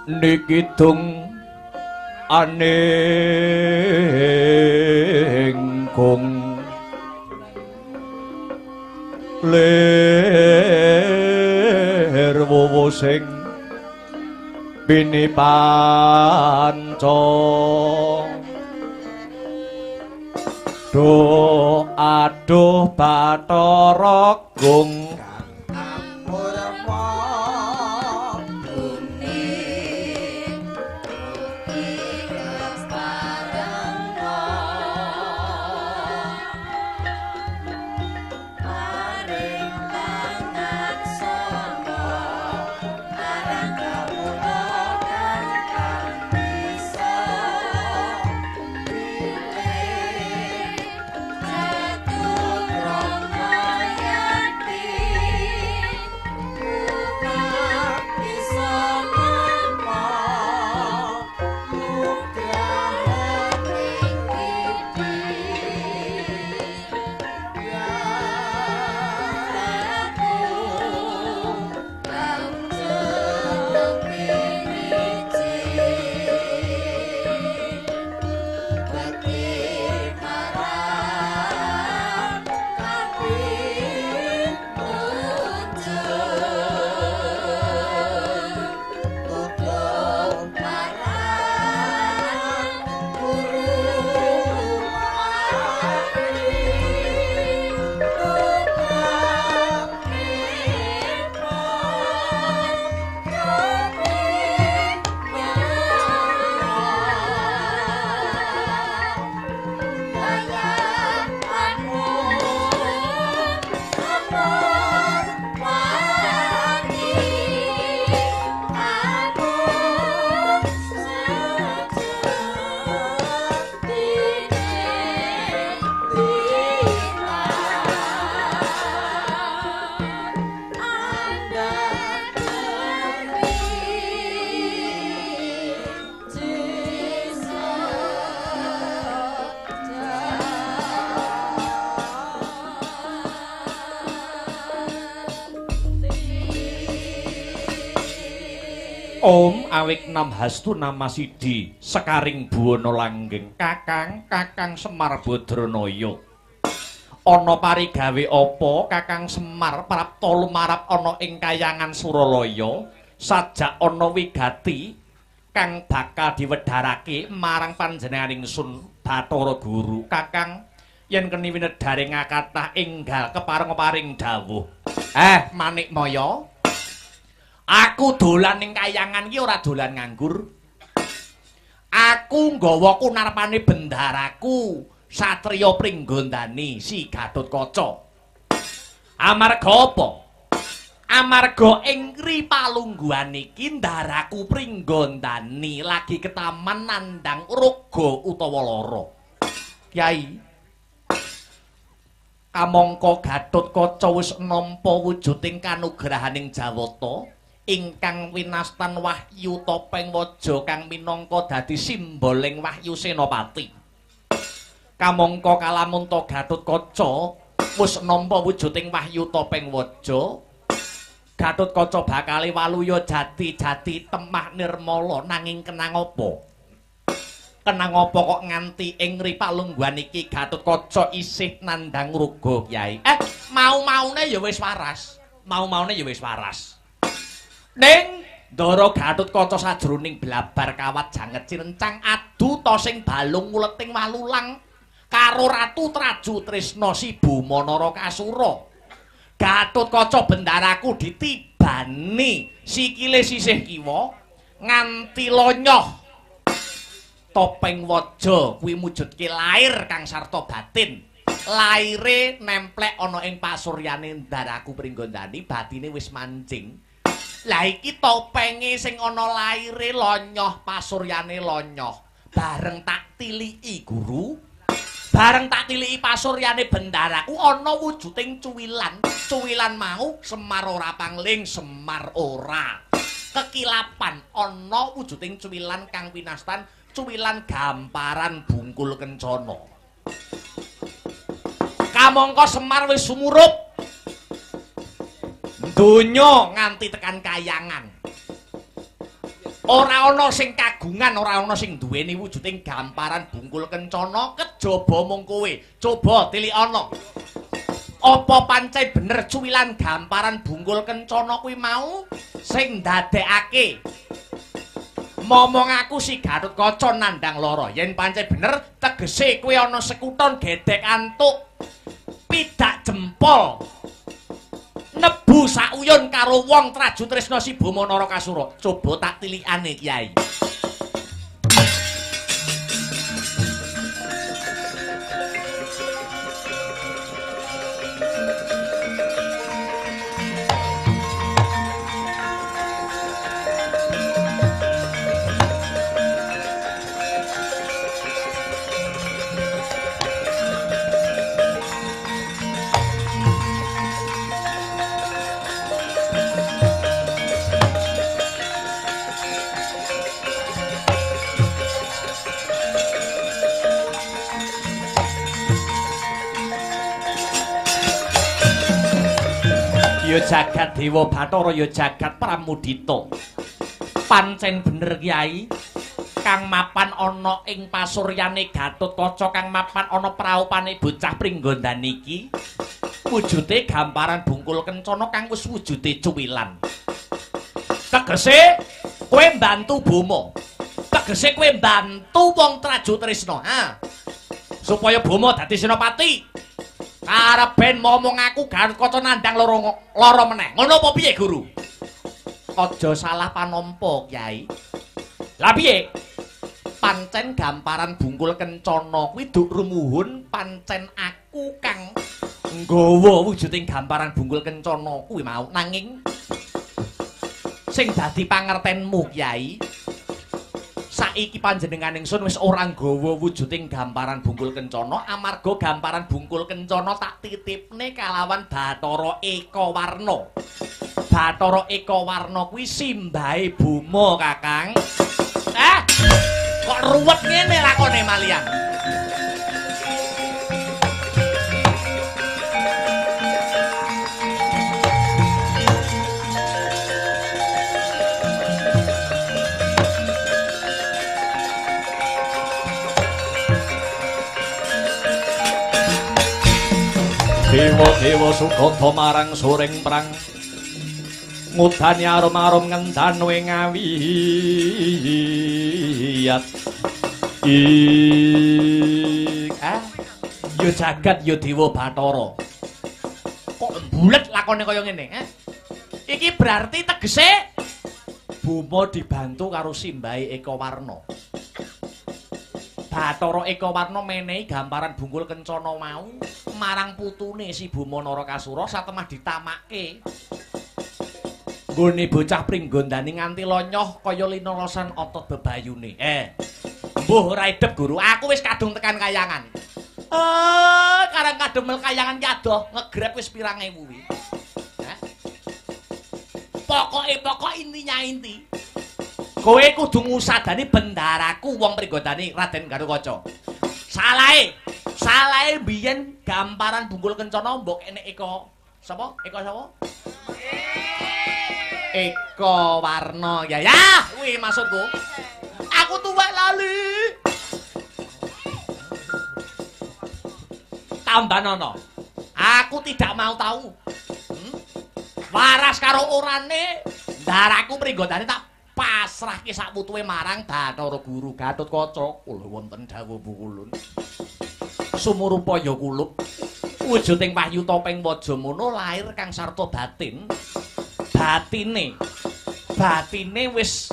nikidung anengkung wowo sing binipanca do aduh Bathara Gung Jatuh Rama Yati Om awik nam hastu nama sidi sekaring buwana langgeng Kakang Semar Badranaya. Ana parigawe apa Kakang Semar prapta lumarap ana ing kayangan Suralaya sajak ana wigati kang bakal diwedharake marang panjenenganing Sun Bathara Guru. Kakang yen keni winedharing kathah enggal kepareng-paring dawuh. Manikmaya, aku dolan ning kayangan iki ora dolan nganggur. Aku nggawa kunarpane bendaraku Satriya Pringgondani si Gatotkaca. Amarga apa? Amarga ing ripalungguhan iki ndaraku Pringgondani lagi ketaman nandhang raga utawa lara. Kyai, kamangka Gatotkaca wis nampa wujuding kanugrahaning Jawata ingkang winastan Wahyu Topeng Waja kang minangka dadi simboling Wahyu Senopati. Kamangka kalamun to Gatotkaca wis nampa wujuding Wahyu Topeng Waja, Gatotkaca bakale waluya jati-jati temah nirmala nanging kenang apa? Kenang apa kok nganti ing ripalungguhan iki Gatotkaca isih nandhang ruga, Kyai? Mau-maune ya wis waras. Mau-maune ya wis waras. Ning ndara Gatotkaca sajroning blabar kawat janget cirencang adu to sing balung muleting walulang karo Ratu Traju Trisna si Bumana Kasura. Gatotkaca bendaraku ditibani sikile sisih kiwa nganti lonyoh. Topeng Waja kuwi mujudke lair kang sarta batin. Laire nemplek ana ing pasuryane ndaraku Pringgondani, batine wis mancing. Lah iki topenge sing ana laire lonyoh, pasuryane lonyoh. Bareng tak tiliki, Guru. Bareng tak tiliki pasuryane bendaraku ana wujuding cuwilan. Cuwilan mau Semar ora pangling, Semar ora kekilapan. Ana wujuding cuwilan kang pinastan cuwilan gamparan Bungkul Kencana. Kamangka Semar wis sumurup donya nganti tekan kayangan. Ora ana sing kagungan, ora ana sing duweni wujuding gamparan Bungkul Kencana kejaba mung kowe. Coba tilikana. Apa pancen bener cuwilan gamparan Bungkul Kencana kuwi mau sing ndadekake momong aku si Gatotkaca nandhang lara? Yen pancen bener tegese kowe ana sekuton gedhek antuk pidak jempol nebu sauyun karo wong Traju Trisna si Bumana Kasura. Coba tak tilikane, Kyai. Ya jagat Dewa Bathara, ya jagat Pramudita. Pancen bener, Kyai. Kang mapan ana ing pasuryane Gatotkaca, kang mapan ana praupane bocah Pringgondani iki wujude gamparan Bungkul Kencana kang wis wujude cuwilan. Tegese kowe mbantu Boma. Tegese kowe mbantu wong Traju Trisna. Supaya Boma dadi senopati. Karepen momong aku Gatotkaca nandhang lara meneh. Ngono apa piye, Guru? Aja salah panampa, Kyai. Lah piye? Pancen gamparan Bungkul Kencana kuwi duk rumuhun pancen aku kang nggawa wujuding gamparan Bungkul Kencana kuwi mau. Nanging sing dadi pangertenmu, Kyai, saiki panjenenganing sun wis ora nggawa wujuding gamparan Bungkul Kencana amarga gamparan Bungkul Kencana tak titipne kalawan Bathara Ekawarna. Bathara Ekawarna kuwi simbahe Boma, Kakang. Kok ruwet ngene lakone malian? Dewa-dewa sugata marang soring prang ngudani arum-arum ngendan wing ngawiyat yo jagat yo Dewa Bathara kok bulet lakone kaya ngene iki berarti tegese Buma dibantu karo simbahe Eka Warna. Bathara Eka Warna menehi gamparan bungkul kencana mau marang putune si Buma Narakasura satemah ditamakke. Nggone bocah pringgondani nganti lonyoh kaya linorosan otot bebayune. Mbuh ora edep Guru, aku wis kadung tekan kayangan. Karang kademel kayangan ki adoh ngegrep wis pirang ewu wi. Pokok intinya inti. Kowe kudu ngusadani bendaraku wong prigondani Raden Garukaca. Salahe biyen gamparan bungkul kencana mbok enek Eka sapa? Eka sapa? Eka Warna. Ya kuwi maksudku. Aku tuwek lali. Tambanono. Aku tidak mau tahu. Waras karo orane ndaraku prigondane tak pasrahke sak putuhe marang Bathara Guru Gatotkaca. Kula wonten dawuh bukulun. Sumurupa ya kulup. Wujuding Wahyu Topeng Wajamono lair kang sarta batin. Batine wis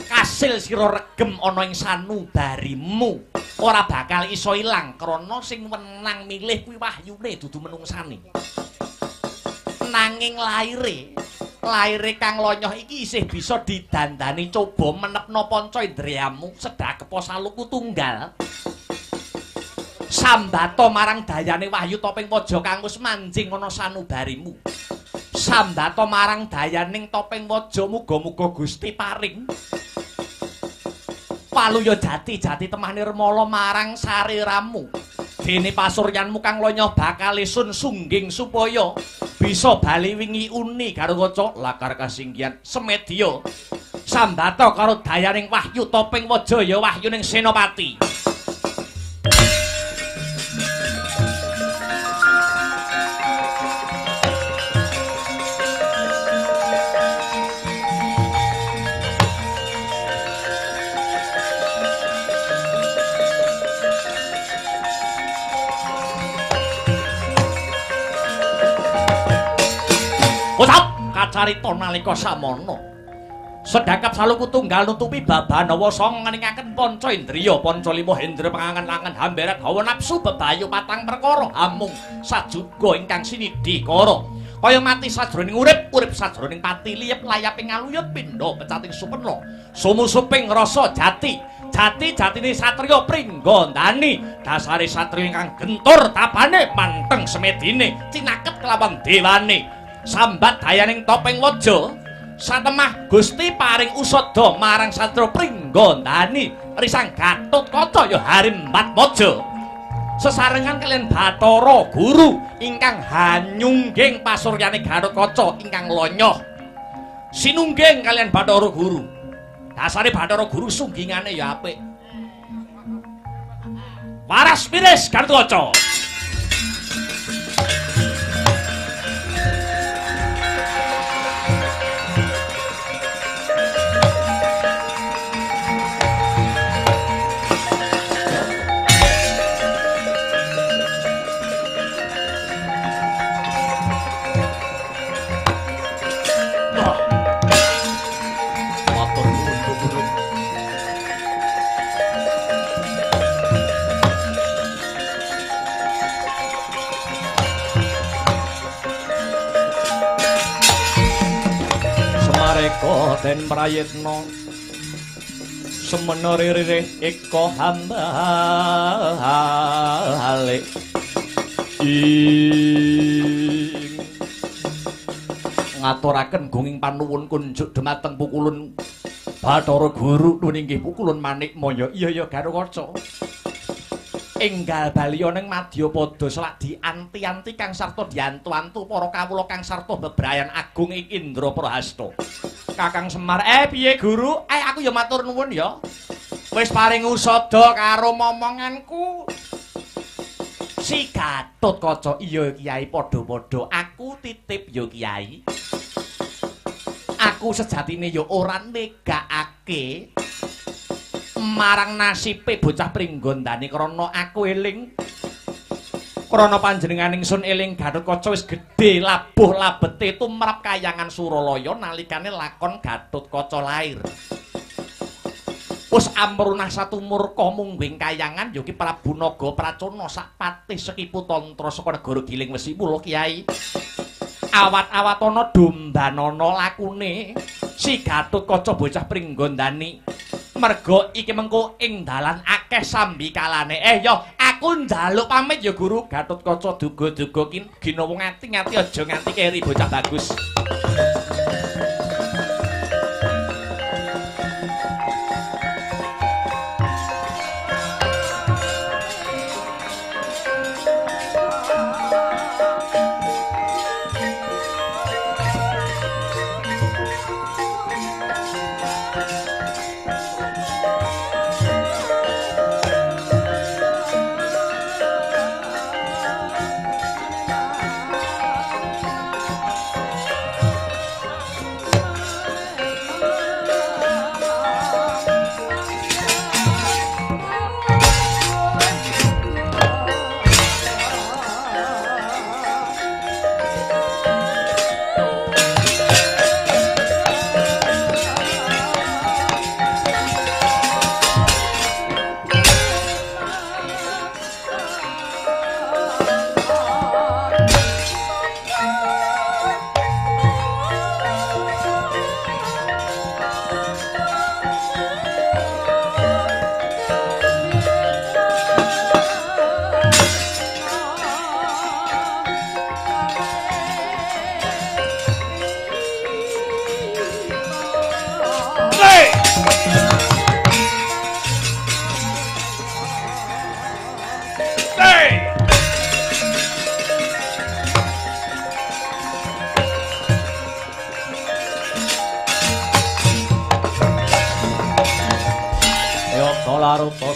kasil sira regem ana ing sanubarimu. Ora bakal iso ilang krana sing wenang milih kuwi wahyune dudu menungsane. Nanging laire kang lonyoh iki isih bisa didandani coba menepno panca indriyamu sedhakepa saluku tunggal sambata marang dayane Wahyu Topeng Waja kang wis manjing ana sanubarimu sambata marang dayaning Topeng Waja muga-muga Gusti paring paluya jati temah nirmala marang sariramu dene pasuryanmu kang lonyoh bakal isun sungging supaya bisa bali wingi uni Garukaca lakar kasinggihan semedya sambata karo dayaning Wahyu Topeng Waja ya wahyuning Senopati. Kacarita nalika samana sedhakap saluku tunggal nutupi babanawa sanga ngeningaken panca indriya panca lima hendra pangangen-angen hamberet hawa nafsu bebayu patang perkara amung sajuga ingkang sinidhikara kaya mati sajroning urip sajroning pati liyep layaping ngaluyut pindha pecating supena sumusuping rasa jatine satriya pringgondani dasare satriya ingkang gentur tabane manteng semedine cinaket kelawan dewane sambat dayaning Topeng Waja satemah Gusti paring usada marang satria pringgondani risang Gatotkaca ya Harimbat Waja sesarengan kalian Bathara Guru ingkang hanyungging pasuryane Gatotkaca ingkang lonyoh sinungging kalian Bathara Guru dasare Bathara Guru sunggingane ya apik waras miris Gatotkaca. Den prayitna semana ririh eka hambale ngaturaken gunging panuwun kunjuk dumateng pukulun Bathara Guru nuwun inggih pukulun Manikmaya iya Garukaca enggal baliya ning Madyapada selak dianti-anti kang sarta diantu-antu para kawula kang sarta bebrayan agung ing Indraprahasta. Kakang Semar, piye Guru? Aku ya matur nuwun ya. Wis paring usada karo momonganku. Si Gatotkaca iya Kyai padha-padha aku titip ya Kyai. Aku sejatine ya ora negakake marang nasibe bocah Pringgondani krana aku eling krana panjenenganing sun eling Gatotkaca wis gedhe labuh labete tumrap kayangan Suralaya nalikane lakon Gatotkaca lair. Wis amrunah satumurka mungging kayangan ya ki Prabu Naga Pracona sak patih sekipu tantra saka negara Giling Wesi mula Kyai. Awat-awatana dombanana lakune si Gatotkaca bocah Pringgondani. Merga iki mengko ing dalan akeh sambikalane. Ya aku njaluk pamit ya Guru Gatotkaca duga-duga ginawa ngati-ngati aja nganti keri bocah bagus.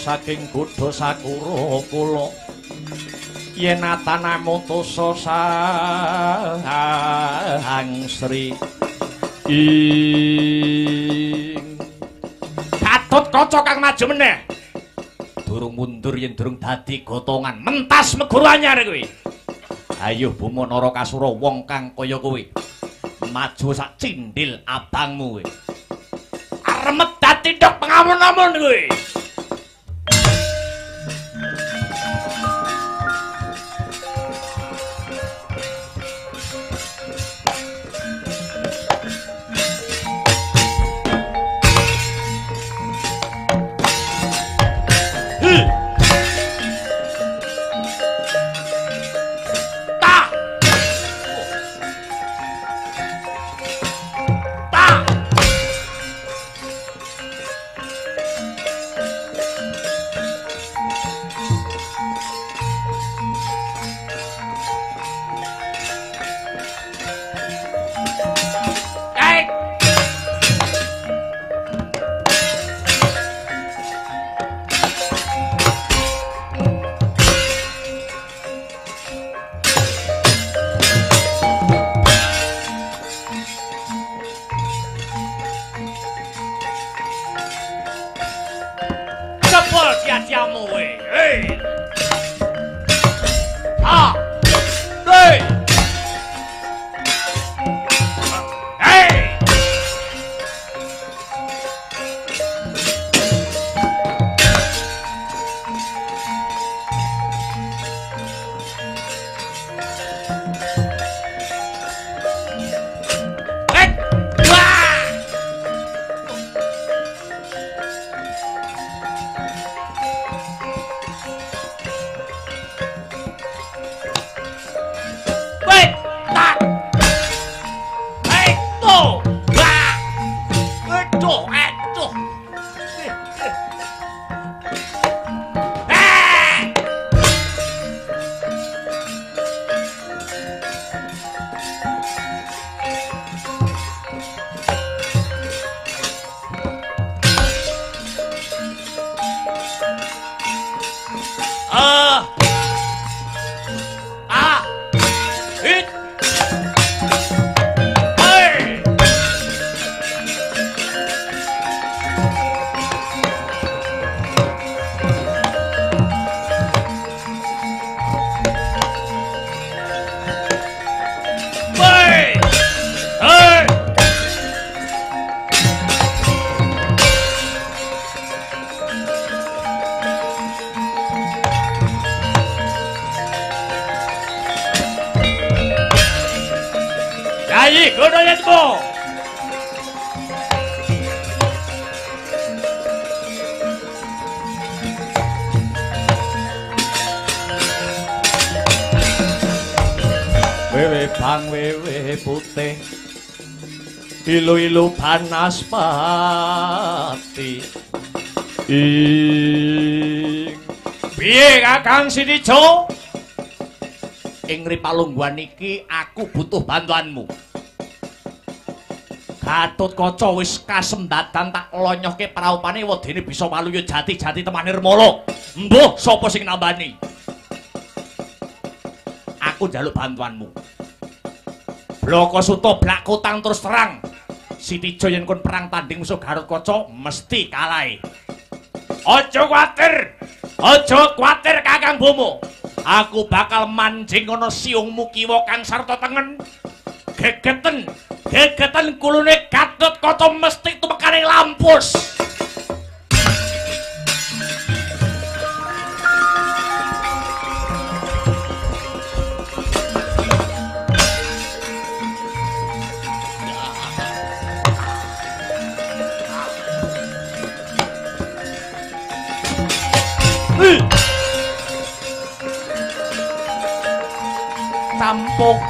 Saking Buddha Sakura kula yen atanamu tosa sang Sri ing Gatotkaca kang maju meneh durung mundur yen durung dadi gotongan mentas meguru anyar kuwi. Ayo Buma Narakasura wong kang kaya kowe maju sak cindhil abangmu kowe aremet dadi ndok pengamun-amun kowe. Yayi Gunayatmu. Wewe bang wewe putih ilu-ilu panas pati piye Kakang Sinijo ing ripalungguhan iki aku butuh bantuanmu Gatotkaca wis kasembadan tak lonyohke praupane wedine bisa waluya jati-jati temane Remala mbuh sapa sing nambani aku njaluk bantuanmu Blakasuta blak kutang terus terang Sitijo yen kon perang tanding musuh Gatotkaca mesti kalah. Aja kuwatir Kakang Bomo. Aku bakal mancing ana siungmu kiwa kang sarta tengen. Gegeten kulune Gatotkaca mesti tumekaning lampus. Tampuk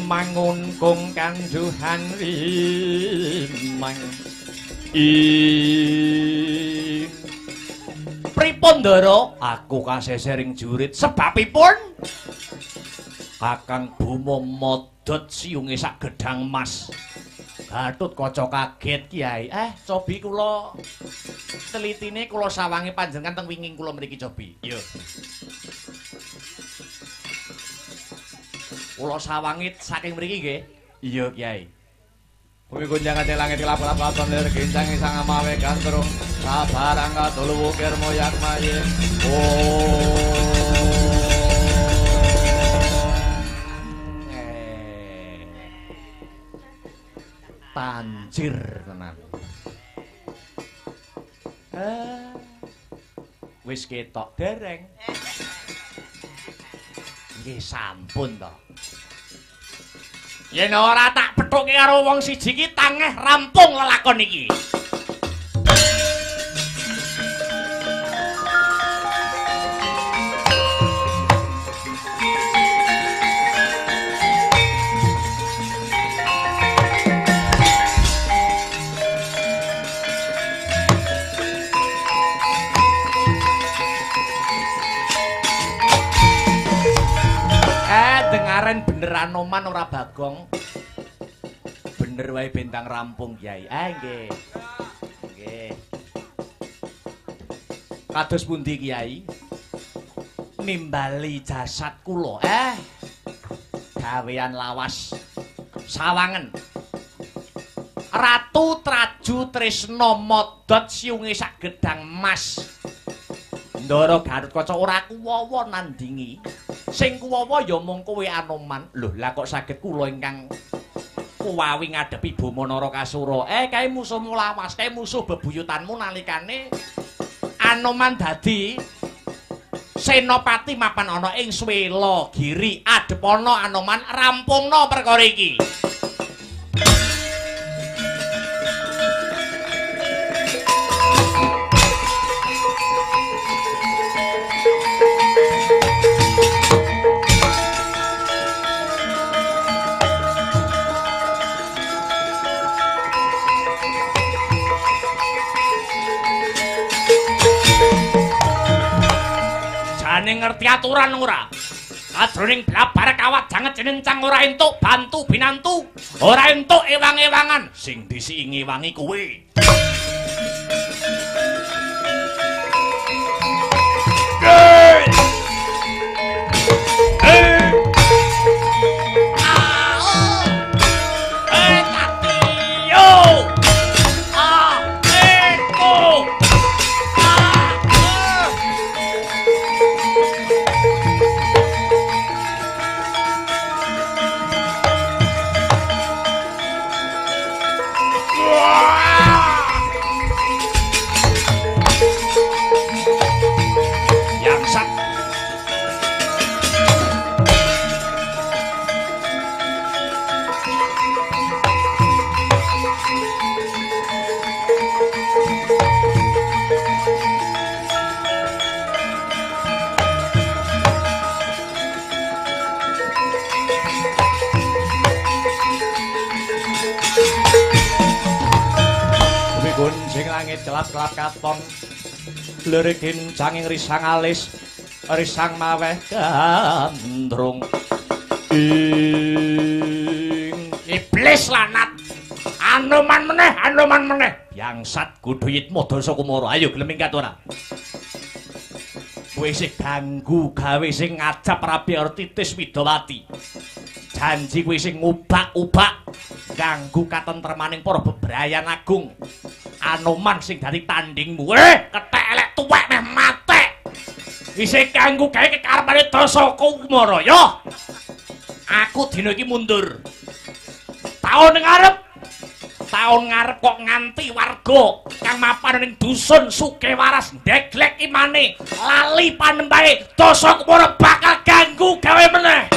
mangun kung kanduhan rimang pripun Ndara aku kasesering jurit sebabipun Kakang Bomo modot siunge sak gedang emas Gatotkaca kaget Kyai cobi kula telitine kula sawangi panjenengan teng winging kula mriki cobi yo Kula sawangit saking mriki nggih. Iya, Kyai. Bumi gunjang ati langit kelap-kelap laton lir gincang sang amawe gantrung sabarang katuluwu kirmo yakmaye. Banjir tenan. Wis ketok dereng. Nggih sampun to. Yen ora tak pethuke karo wong siji iki tangeh rampung lelakon iki. Dengaren bener Anoman ora Bagong. Bener wae bentang rampung, Kyai. Nggih. Nggih. Kados pundi, Kyai? Nimbali jasad kula. Gawean lawas sawangen. Ratu Traju Trisna modot siunge sak gedang emas. Ndara Gatotkaca ora kuwawa nandingi. Sing kuwawa ya mung kowe Anoman. Lho, lah kok saged kula ingkang kuwawi ngadepi Bama Narakasura. Kae musuhmu lawas, kae musuh bebuyutanmu nalikane Anoman dadi senopati mapan ana ing Swela Giri. Adepana Anoman rampungna perkara iki. Jane ngerti aturan ora? Ajroning blabar kawat janget jenencang ora entuk bantu binantu, ora entuk ewang-ewangan, sing disiingi wangi kuwe. Kelap-kelap katon lerikin janging risang alis risang maweh gandrung iblis lanat anoman meneh bangsat kuduyit modasa kumara ayo gelem minggat ora kowe sing ganggu gawe sing ngajap Rabi Artitis Widawati janji kowe sing ngubak-ubak ganggu katentremaning para bebrayan agung Anoman sing dadi tandingmu kethek elek tuwek meh matek isih kanggo gawe kekarepane Dasa Kumara yo aku dina iki mundur taun ngarep kok nganti warga kang mapan ning dusun Sukewaras ndeglek imane lali panembahe Dasa Kumara bakal ganggu gawe meneh.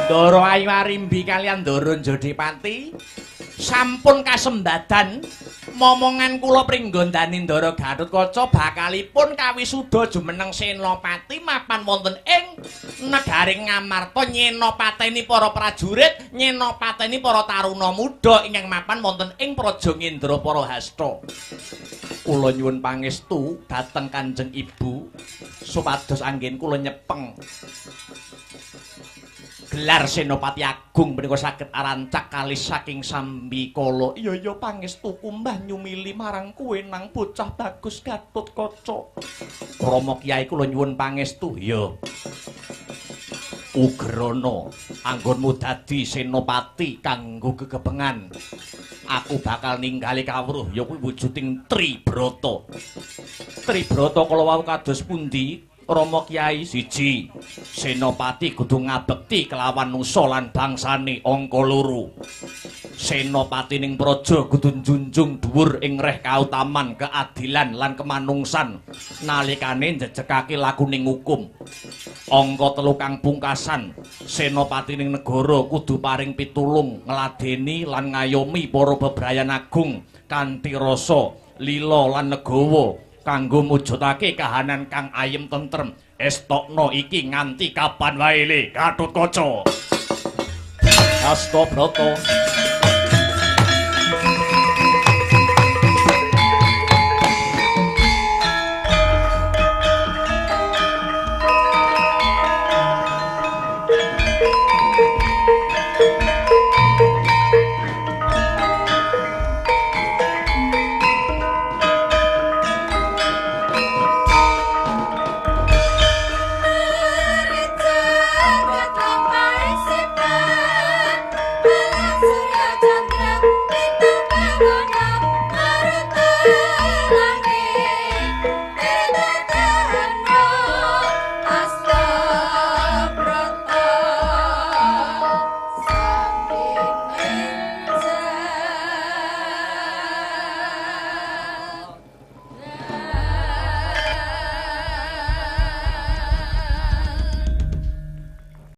Ndara Ayu Arimbi kalian Ndara Jodipati sampun kasembadan momongan kula pringgondani Ndara Gatotkaca bakalipun kawisuda jumeneng Senopati mapan wonten ing negaring Ngamarta nyenopateni para prajurit nyenopateni para taruna muda ingkang mapan wonten ing Praja Ngendra Parahasta. Kula nyuwun pangestu dhateng Kanjeng Ibu supados anggen kula nyepeng gelar Senopati Agung menika saged arancak kalis saking Sambikala. Iya pangestu kumbah nyumili marang kowe nang bocah bagus Gatotkaca. Rama Kyai kula nyuwun pangestu. Ya. Ugrana anggonmu dadi Senopati kanggo gegebengan. Aku bakal ninggali kawruh ya kuwi wujuding Tribrata. Tribrata kala wau kados pundi? Rama Kyai siji Senopati kudu ngabekti kelawan nusa lan bangsane angka loro. Senopati ning praja kudu njunjung dhuwur ing reh kautaman, keadilan lan kemanungsan nalikane njejekake lakuning hukum. Angka telu kang pungkasan Senopati ning negara kudu paring pitulung ngladeni lan ngayomi para bebrayan agung kanthi rasa lila lan negawa kanggo mujudake kahanan kang ayem tentrem. Estokno iki nganti kapan wae le Gatotkaca. Asta Brata.